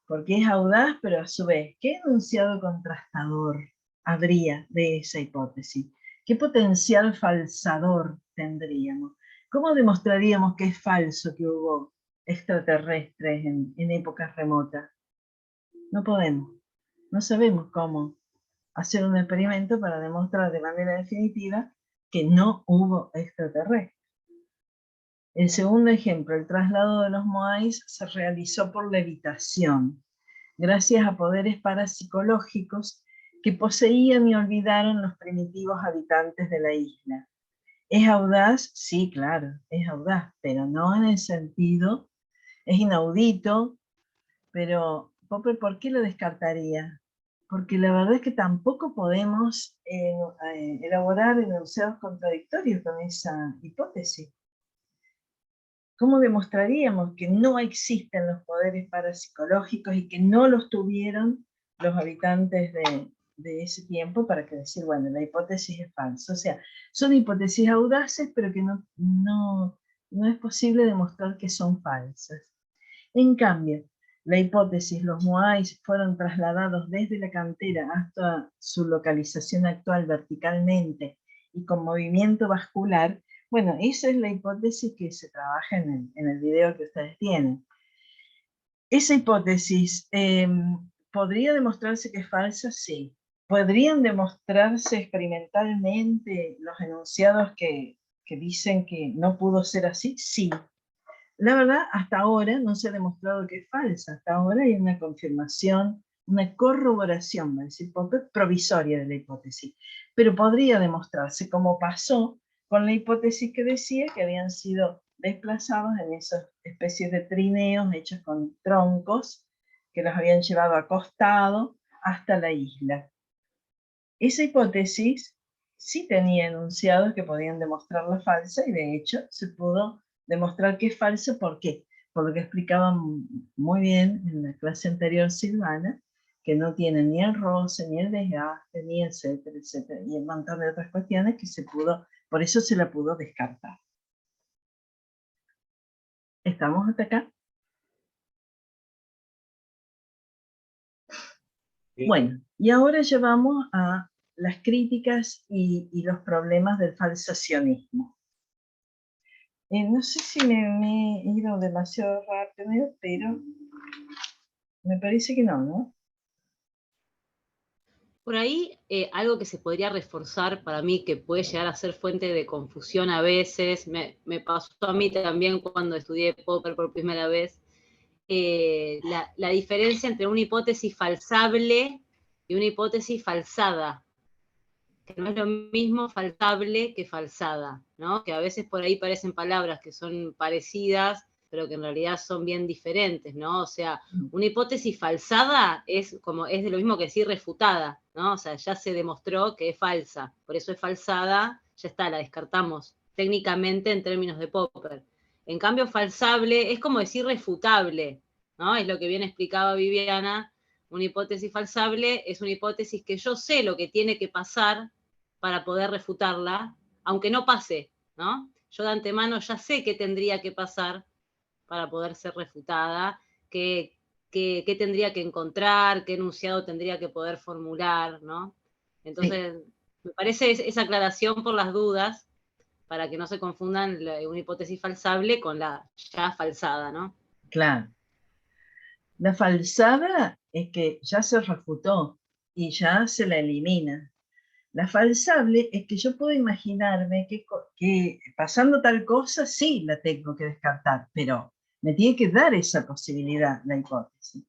Porque es audaz, pero a su vez, ¿qué enunciado contrastador habría de esa hipótesis? ¿Qué potencial falsador tendríamos? ¿Cómo demostraríamos que es falso que hubo extraterrestres en épocas remotas? No podemos. No sabemos cómo hacer un experimento para demostrar de manera definitiva que no hubo extraterrestres. El segundo ejemplo, el traslado de los Moais se realizó por levitación, gracias a poderes parapsicológicos que poseían y olvidaron los primitivos habitantes de la isla. ¿Es audaz? Sí, claro, es audaz, pero no en el sentido, es inaudito, pero Popper, ¿por qué lo descartaría? Porque la verdad es que tampoco podemos elaborar enunciados contradictorios con esa hipótesis. ¿Cómo demostraríamos que no existen los poderes parapsicológicos y que no los tuvieron los habitantes de ese tiempo para que decir, bueno, la hipótesis es falsa? O sea, son hipótesis audaces, pero que no es posible demostrar que son falsas. En cambio, la hipótesis, los Moais fueron trasladados desde la cantera hasta su localización actual verticalmente y con movimiento vascular. Bueno, esa es la hipótesis que se trabaja en el video que ustedes tienen. Esa hipótesis, ¿podría demostrarse que es falsa? Sí. ¿Podrían demostrarse experimentalmente los enunciados que dicen que no pudo ser así? Sí. La verdad, hasta ahora no se ha demostrado que es falsa. Hasta ahora hay una confirmación, una corroboración, va a decir Popper, provisoria de la hipótesis. Pero podría demostrarse, como pasó con la hipótesis que decía que habían sido desplazados en esas especies de trineos hechos con troncos que los habían llevado acostado hasta la isla. Esa hipótesis sí tenía enunciados que podían demostrarla falsa, y de hecho se pudo demostrar que es falso. ¿Por qué? Por lo que explicaba muy bien en la clase anterior Silvana, que no tiene ni el roce, ni el desgaste, ni etcétera, etcétera, y un montón de otras cuestiones que por eso se la pudo descartar. ¿Estamos hasta acá? Bueno, y ahora ya vamos a las críticas y los problemas del falsacionismo. No sé si me he ido demasiado rápido, pero me parece que no. Por ahí, algo que se podría reforzar para mí, que puede llegar a ser fuente de confusión a veces, me pasó a mí también cuando estudié Popper por primera vez, la diferencia entre una hipótesis falsable y una hipótesis falsada, que no es lo mismo falsable que falsada, ¿no? Que a veces por ahí parecen palabras que son parecidas, pero que en realidad son bien diferentes, ¿no? O sea, una hipótesis falsada es de lo mismo que decir refutada, ¿no? O sea, ya se demostró que es falsa, por eso es falsada, ya está, la descartamos técnicamente en términos de Popper. En cambio, falsable es como decir refutable, ¿no? Es lo que bien explicaba Viviana. Una hipótesis falsable es una hipótesis que yo sé lo que tiene que pasar para poder refutarla, aunque no pase, ¿no? Yo de antemano ya sé qué tendría que pasar para poder ser refutada, qué tendría que encontrar, qué enunciado tendría que poder formular, ¿no? Entonces, me parece esa aclaración por las dudas, para que no se confundan una hipótesis falsable con la ya falsada, ¿no? Claro. La falsada es que ya se refutó y ya se la elimina. La falsable es que yo puedo imaginarme que pasando tal cosa sí la tengo que descartar, pero me tiene que dar esa posibilidad la hipótesis.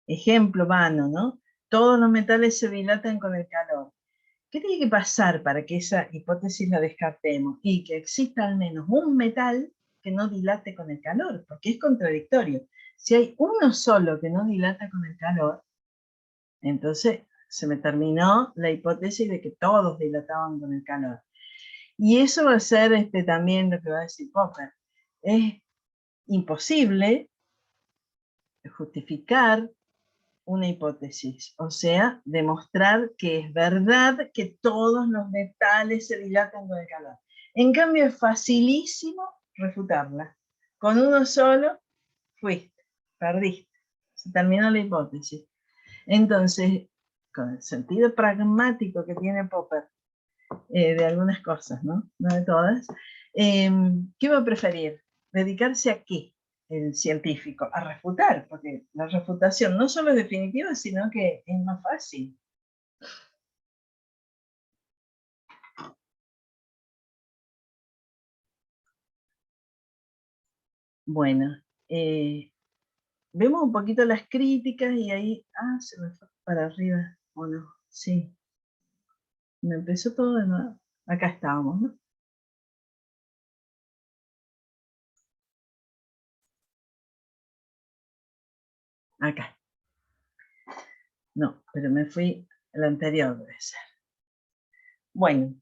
Ejemplo vano, ¿no? Todos los metales se dilatan con el calor. ¿Qué tiene que pasar para que esa hipótesis la descartemos? Y que exista al menos un metal que no dilate con el calor, porque es contradictorio. Si hay uno solo que no dilata con el calor, entonces se me terminó la hipótesis de que todos dilataban con el calor. Y eso va a ser también lo que va a decir Popper. Es imposible justificar una hipótesis, o sea, demostrar que es verdad que todos los metales se dilatan con el calor. En cambio, es facilísimo refutarla. Con uno solo, fuiste, perdiste, se terminó la hipótesis. Entonces, con el sentido pragmático que tiene Popper, de algunas cosas, ¿no? No de todas, ¿qué va a preferir? ¿Dedicarse a qué? El científico, a refutar, porque la refutación no solo es definitiva, sino que es más fácil. Bueno, vemos un poquito las críticas y ahí, se me fue para arriba, ¿o no? Sí. Me empezó todo de nuevo. Acá estábamos, ¿no? Acá. No, pero me fui al anterior, debe ser. Bueno,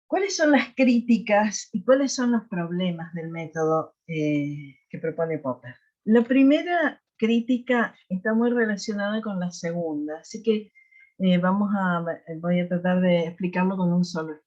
¿cuáles son las críticas y cuáles son los problemas del método que propone Popper? La primera crítica está muy relacionada con la segunda, así que voy a tratar de explicarlo con un solo ejemplo.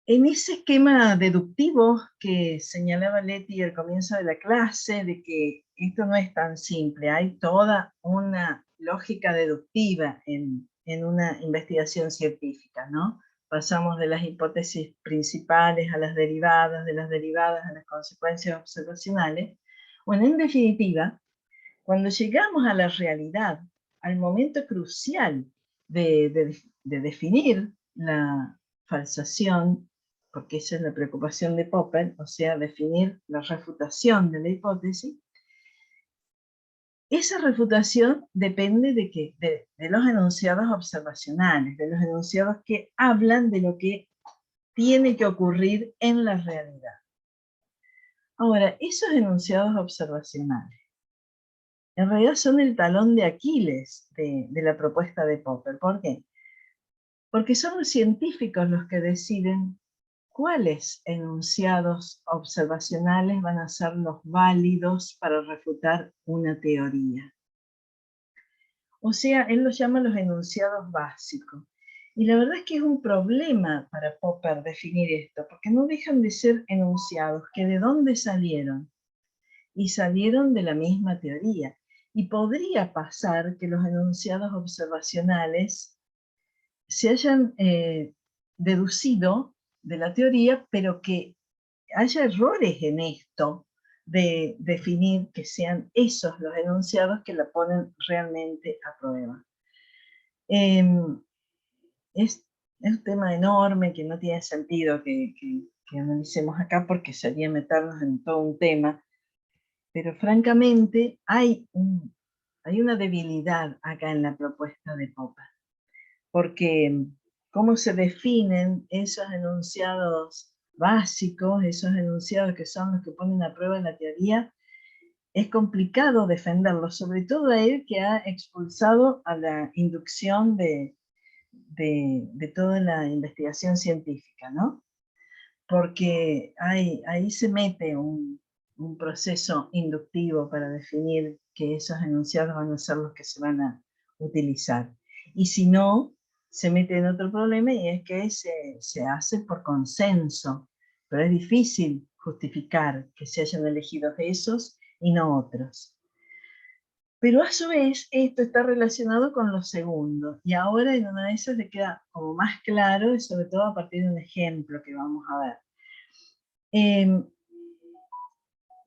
En ese esquema deductivo que señalaba Leti al comienzo de la clase, de que esto no es tan simple, hay toda una lógica deductiva en una investigación científica, ¿no? Pasamos de las hipótesis principales a las derivadas, de las derivadas a las consecuencias observacionales. Bueno, en definitiva, cuando llegamos a la realidad, al momento crucial de definir la falsación, porque esa es la preocupación de Popper, o sea, definir la refutación de la hipótesis, esa refutación depende de qué? De los enunciados observacionales, de los enunciados que hablan de lo que tiene que ocurrir en la realidad. Ahora, esos enunciados observacionales en realidad son el talón de Aquiles de la propuesta de Popper. ¿Por qué? Porque son los científicos los que deciden cuáles enunciados observacionales van a ser los válidos para refutar una teoría. O sea, él los llama los enunciados básicos. Y la verdad es que es un problema para Popper definir esto, porque no dejan de ser enunciados que de dónde salieron. Y salieron de la misma teoría. Y podría pasar que los enunciados observacionales se hayan deducido de la teoría, pero que haya errores en esto de definir que sean esos los enunciados que la ponen realmente a prueba. Es un tema enorme que no tiene sentido que analicemos acá porque sería meternos en todo un tema, pero francamente hay una debilidad acá en la propuesta de Popper, porque cómo se definen esos enunciados básicos, esos enunciados que son los que ponen a prueba la teoría, es complicado defenderlos, sobre todo a él que ha expulsado a la inducción de toda la investigación científica, ¿no? Porque ahí se mete un proceso inductivo para definir que esos enunciados van a ser los que se van a utilizar. Y si no, se mete en otro problema y es que se hace por consenso, pero es difícil justificar que se hayan elegido esos y no otros. Pero a su vez esto está relacionado con lo segundo, y ahora en una de esas le queda como más claro, y sobre todo a partir de un ejemplo que vamos a ver.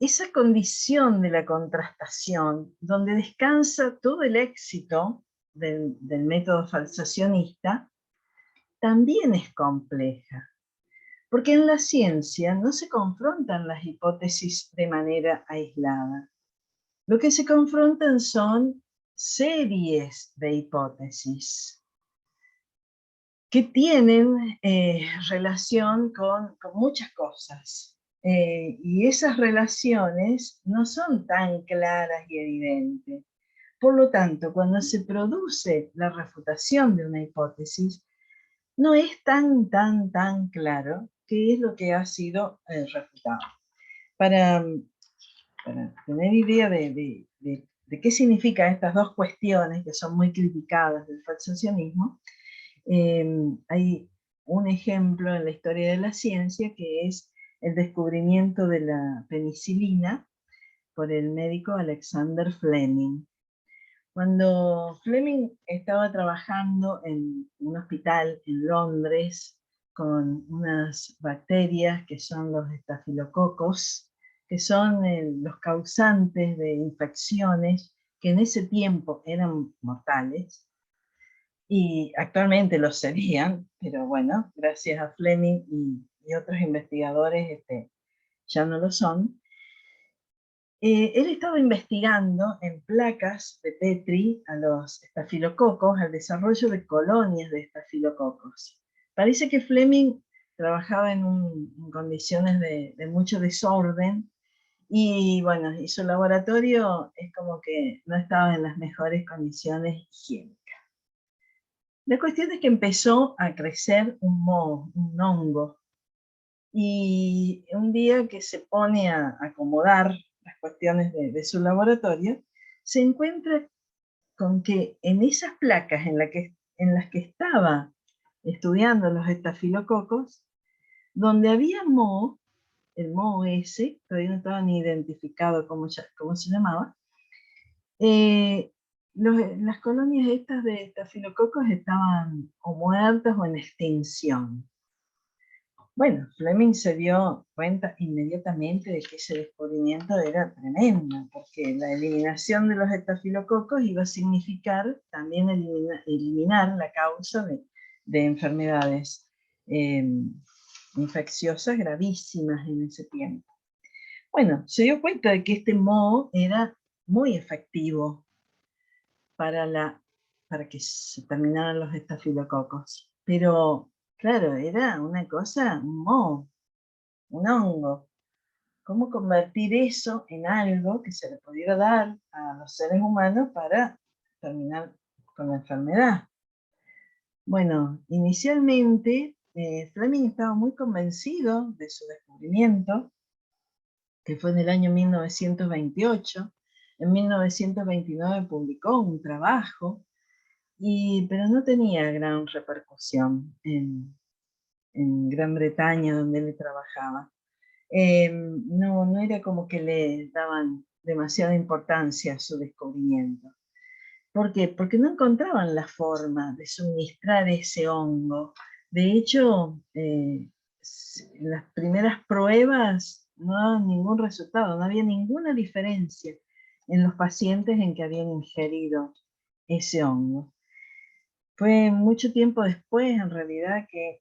Esa condición de la contrastación, donde descansa todo el éxito del método falsacionista, también es compleja, porque en la ciencia no se confrontan las hipótesis de manera aislada. Lo que se confrontan son series de hipótesis que tienen relación con muchas cosas. Y esas relaciones no son tan claras y evidentes. Por lo tanto, cuando se produce la refutación de una hipótesis, no es tan claro qué es lo que ha sido refutado. Para tener idea de qué significan estas dos cuestiones que son muy criticadas del falsacionismo, hay un ejemplo en la historia de la ciencia que es el descubrimiento de la penicilina por el médico Alexander Fleming. Cuando Fleming estaba trabajando en un hospital en Londres con unas bacterias que son los estafilococos, que son los causantes de infecciones que en ese tiempo eran mortales, y actualmente lo serían, pero bueno, gracias a Fleming y otros investigadores ya no lo son. Él estaba investigando en placas de Petri a los estafilococos, al desarrollo de colonias de estafilococos. Parece que Fleming trabajaba en condiciones de mucho desorden, y bueno, y su laboratorio es como que no estaba en las mejores condiciones higiénicas. La cuestión es que empezó a crecer un moho, un hongo, y un día que se pone a acomodar las cuestiones de su laboratorio, se encuentra con que en esas placas en las que estaba estudiando los estafilococos, donde había moho, el moho ese, todavía no estaba ni identificado cómo se llamaba, las colonias estas de estafilococos estaban o muertas o en extinción. Bueno, Fleming se dio cuenta inmediatamente de que ese descubrimiento era tremendo, porque la eliminación de los estafilococos iba a significar también eliminar la causa de enfermedades infecciosas gravísimas en ese tiempo. Bueno, se dio cuenta de que este moho era muy efectivo para que se terminaran los estafilococos, pero claro, era una cosa, un moho, un hongo. ¿Cómo convertir eso en algo que se le pudiera dar a los seres humanos para terminar con la enfermedad? Bueno, inicialmente Fleming estaba muy convencido de su descubrimiento, que fue en el año 1928. En 1929 publicó un trabajo, pero no tenía gran repercusión en Gran Bretaña, donde él trabajaba. No era como que le daban demasiada importancia a su descubrimiento. ¿Por qué? Porque no encontraban la forma de suministrar ese hongo. De hecho, en las primeras pruebas no daban ningún resultado, no había ninguna diferencia en los pacientes en que habían ingerido ese hongo. Fue mucho tiempo después, en realidad, que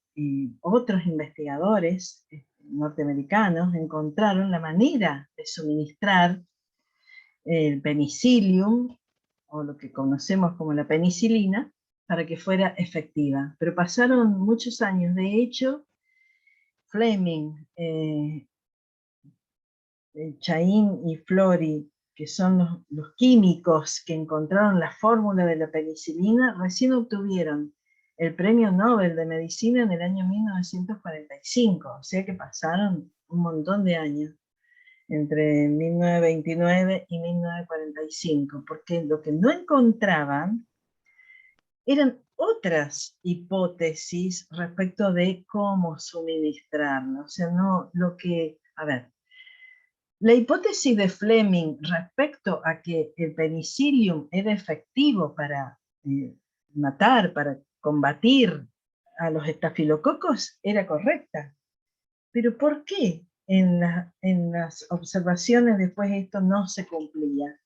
otros investigadores norteamericanos encontraron la manera de suministrar el penicillium, o lo que conocemos como la penicilina, para que fuera efectiva. Pero pasaron muchos años. De hecho, Fleming, Chain y Flori, que son los químicos que encontraron la fórmula de la penicilina, recién obtuvieron el Premio Nobel de Medicina en el año 1945, o sea que pasaron un montón de años, entre 1929 y 1945, porque lo que no encontraban eran otras hipótesis respecto de cómo suministrarlo. O sea, no lo que, a ver, La hipótesis de Fleming respecto a que el penicillium era efectivo para matar, para combatir a los estafilococos, era correcta. Pero ¿por qué en las observaciones después esto no se cumplía?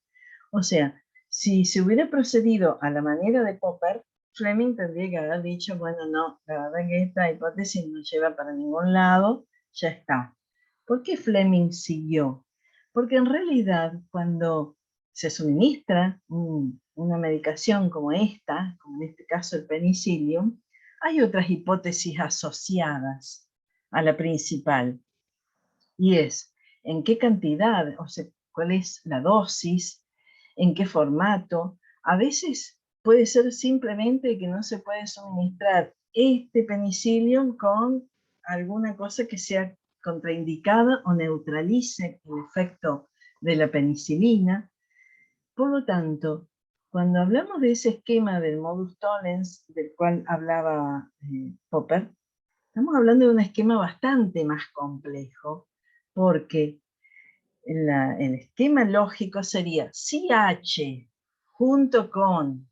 O sea, si se hubiera procedido a la manera de Popper, Fleming tendría que haber dicho, bueno, no, la verdad que esta hipótesis no lleva para ningún lado, ya está. ¿Por qué Fleming siguió? Porque en realidad cuando se suministra una medicación como esta, como en este caso el penicillium, hay otras hipótesis asociadas a la principal. Y es, ¿en qué cantidad? O sea, ¿cuál es la dosis? ¿En qué formato? A veces puede ser simplemente que no se puede suministrar este penicillium con alguna cosa que sea contraindicada o neutralice el efecto de la penicilina. Por lo tanto, cuando hablamos de ese esquema del modus tollens del cual hablaba Popper, estamos hablando de un esquema bastante más complejo, porque el esquema lógico sería si H junto con,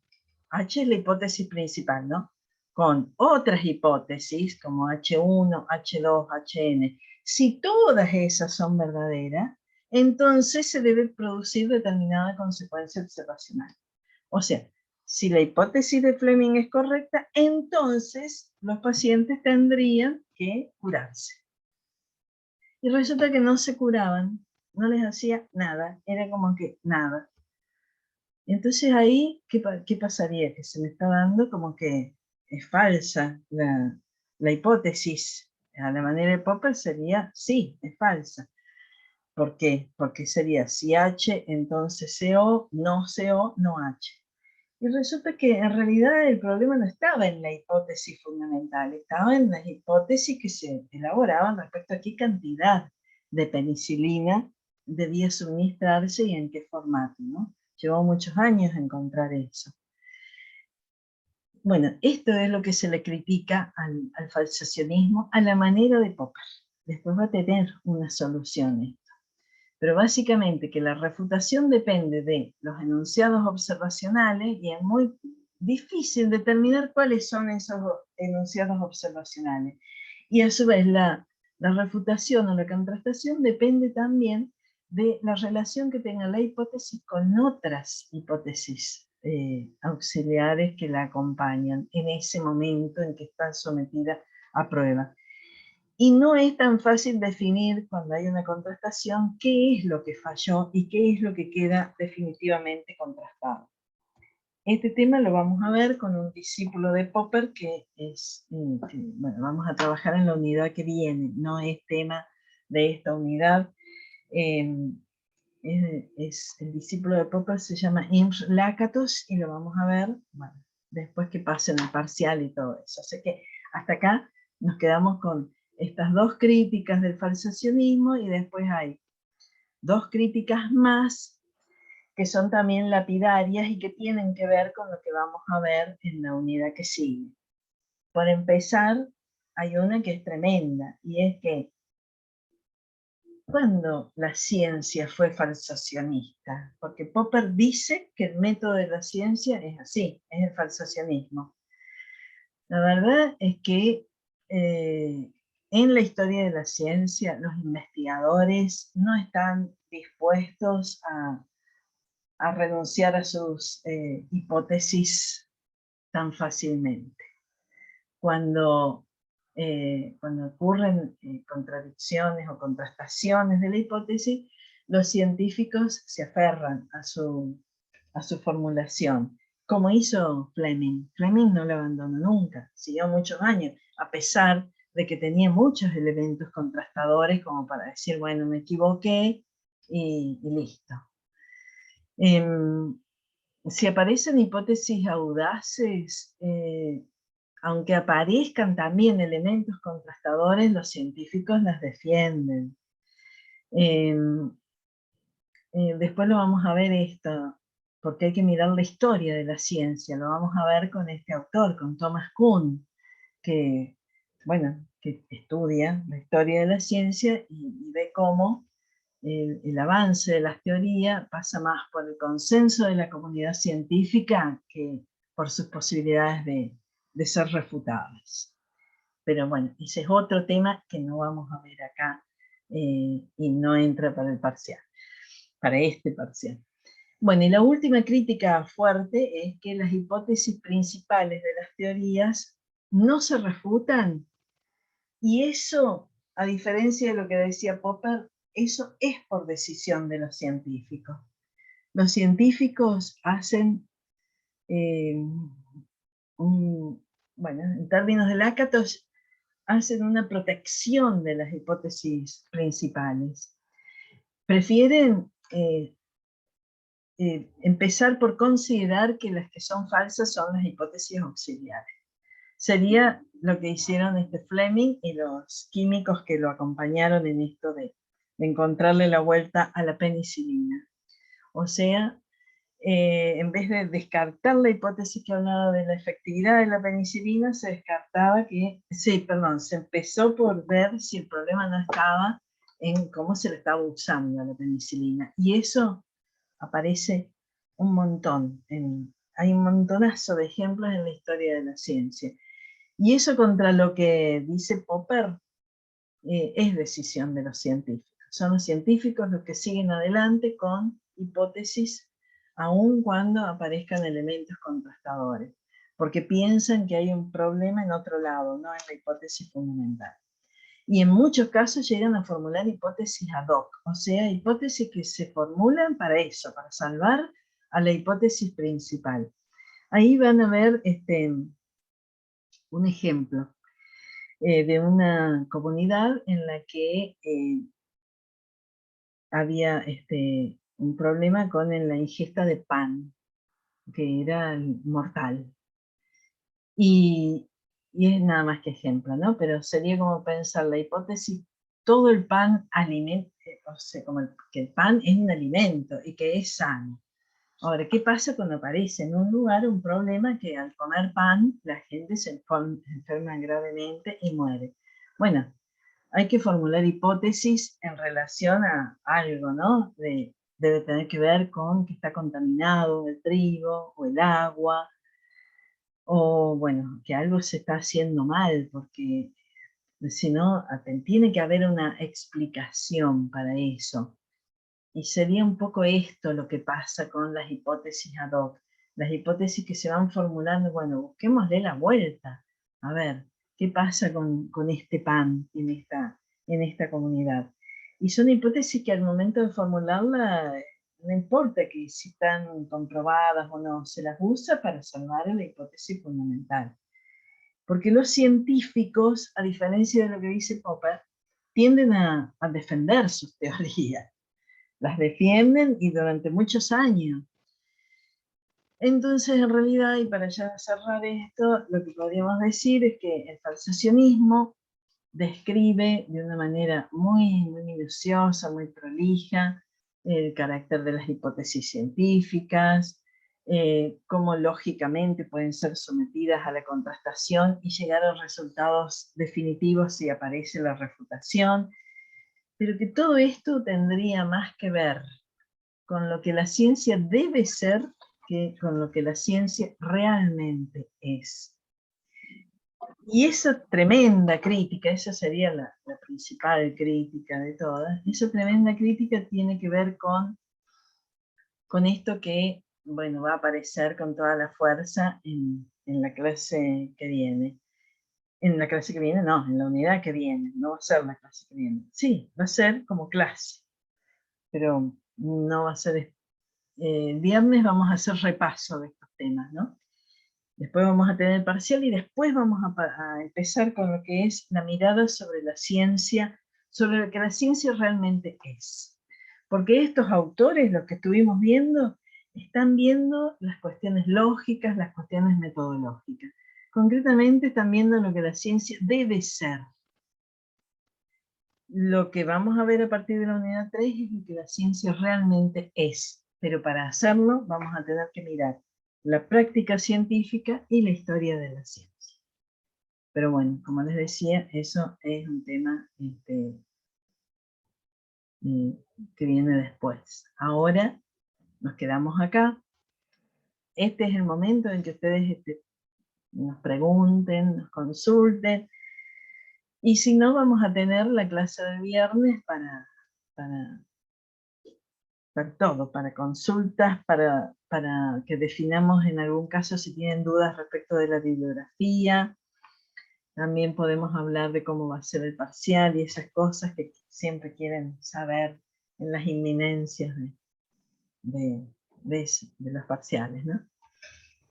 H es la hipótesis principal, ¿no? Con otras hipótesis como H1, H2, Hn, si todas esas son verdaderas, entonces se debe producir determinada consecuencia observacional. O sea, si la hipótesis de Fleming es correcta, entonces los pacientes tendrían que curarse. Y resulta que no se curaban, no les hacía nada, era como que nada. Entonces ahí, ¿qué pasaría? Que se me está dando como que es falsa la hipótesis. A la manera de Popper sería, sí, es falsa. ¿Por qué? Porque sería si H, entonces CO, no CO, no H. Y resulta que en realidad el problema no estaba en la hipótesis fundamental, estaba en las hipótesis que se elaboraban respecto a qué cantidad de penicilina debía suministrarse y en qué formato, ¿no? Llevó muchos años encontrar eso. Bueno, esto es lo que se le critica al falsacionismo a la manera de Popper. Después va a tener una solución esto. Pero básicamente que la refutación depende de los enunciados observacionales y es muy difícil determinar cuáles son esos enunciados observacionales. Y a su vez la refutación o la contrastación depende también de la relación que tenga la hipótesis con otras hipótesis auxiliares que la acompañan en ese momento en que está sometida a prueba. Y no es tan fácil definir cuando hay una contrastación qué es lo que falló y qué es lo que queda definitivamente contrastado. Este tema lo vamos a ver con un discípulo de Popper que es, bueno, vamos a trabajar en la unidad que viene, no es tema de esta unidad. El discípulo de Popper se llama Imre Lakatos y lo vamos a ver, bueno, después que pasen el parcial y todo eso. Así que hasta acá nos quedamos con estas dos críticas del falsacionismo y después hay dos críticas más que son también lapidarias y que tienen que ver con lo que vamos a ver en la unidad que sigue. Por empezar, hay una que es tremenda y es que ¿cuándo la ciencia fue falsacionista? Porque Popper dice que el método de la ciencia es así, es el falsacionismo. La verdad es que en la historia de la ciencia los investigadores no están dispuestos a renunciar a sus hipótesis tan fácilmente. Cuando ocurren contradicciones o contrastaciones de la hipótesis, los científicos se aferran a su formulación, como hizo Fleming. Fleming no lo abandonó nunca, siguió muchos años, a pesar de que tenía muchos elementos contrastadores como para decir, bueno, me equivoqué y listo. Si aparecen hipótesis audaces, aunque aparezcan también elementos contrastadores, los científicos las defienden. Después lo vamos a ver esto, porque hay que mirar la historia de la ciencia, lo vamos a ver con este autor, con Thomas Kuhn, que, bueno, que estudia la historia de la ciencia y ve cómo el avance de las teorías pasa más por el consenso de la comunidad científica que por sus posibilidades de ser refutadas. Pero bueno, ese es otro tema que no vamos a ver acá y no entra para el parcial, para este parcial. Bueno, y la última crítica fuerte es que las hipótesis principales de las teorías no se refutan, y eso, a diferencia de lo que decía Popper, eso es por decisión de los científicos. Los científicos hacen, bueno, en términos de Lakatos, hacen una protección de las hipótesis principales. Prefieren empezar por considerar que las que son falsas son las hipótesis auxiliares. Sería lo que hicieron Fleming y los químicos que lo acompañaron en esto de encontrarle la vuelta a la penicilina. O sea, en vez de descartar la hipótesis que hablaba de la efectividad de la penicilina, se empezó por ver si el problema no estaba en cómo se le estaba usando la penicilina. Y eso aparece un montón, hay un montonazo de ejemplos en la historia de la ciencia. Y eso contra lo que dice Popper es decisión de los científicos. Son los científicos los que siguen adelante con hipótesis aun cuando aparezcan elementos contrastadores, porque piensan que hay un problema en otro lado, no en la hipótesis fundamental. Y en muchos casos llegan a formular hipótesis ad hoc, o sea, hipótesis que se formulan para eso, para salvar a la hipótesis principal. Ahí van a ver un ejemplo de una comunidad en la que había un problema con la ingesta de pan, que era mortal. Y es nada más que ejemplo, ¿no? Pero sería como pensar la hipótesis, todo el pan o sea, que el pan es un alimento y que es sano. Ahora, ¿qué pasa cuando aparece en un lugar un problema que al comer pan la gente se enferma gravemente y muere? Bueno, hay que formular hipótesis en relación a algo, ¿no? Debe tener que ver con que está contaminado el trigo o el agua, o bueno, que algo se está haciendo mal, porque si no, tiene que haber una explicación para eso. Y sería un poco esto lo que pasa con las hipótesis ad hoc. Las hipótesis que se van formulando, bueno, busquémosle la vuelta. A ver, ¿qué pasa con este pan en esta comunidad? Y son hipótesis que al momento de formularla, no importa que si están comprobadas o no, se las usa para salvar la hipótesis fundamental. Porque los científicos, a diferencia de lo que dice Popper, tienden a defender sus teorías. Las defienden y durante muchos años. Entonces, en realidad, y para ya cerrar esto, lo que podríamos decir es que el falsacionismo describe de una manera muy minuciosa, muy prolija, el carácter de las hipótesis científicas, cómo lógicamente pueden ser sometidas a la contrastación y llegar a resultados definitivos si aparece la refutación, pero que todo esto tendría más que ver con lo que la ciencia debe ser que con lo que la ciencia realmente es. Y esa tremenda crítica, esa sería la principal crítica de todas, esa tremenda crítica tiene que ver con esto que, bueno, va a aparecer con toda la fuerza en la clase que viene. En la clase que viene, no, en la unidad que viene, no va a ser la clase que viene. Sí, va a ser como clase, pero no va a ser... el viernes vamos a hacer repaso de estos temas, ¿no? Después vamos a tener el parcial y después vamos a empezar con lo que es la mirada sobre la ciencia, sobre lo que la ciencia realmente es. Porque estos autores, los que estuvimos viendo, están viendo las cuestiones lógicas, las cuestiones metodológicas. Concretamente están viendo lo que la ciencia debe ser. Lo que vamos a ver a partir de la unidad 3 es lo que la ciencia realmente es. Pero para hacerlo vamos a tener que mirar la práctica científica y la historia de la ciencia. Pero bueno, como les decía, eso es un tema que viene después. Ahora nos quedamos acá. Este es el momento en que ustedes nos pregunten, nos consulten. Y si no, vamos a tener la clase del viernes para todo, para consultas, para que definamos en algún caso si tienen dudas respecto de la bibliografía. También podemos hablar de cómo va a ser el parcial y esas cosas que siempre quieren saber en las inminencias de los parciales, ¿no?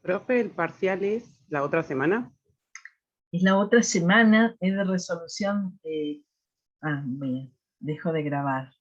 Profe, ¿el parcial es la otra semana? Es la otra semana, es de resolución. Bien, dejo de grabar.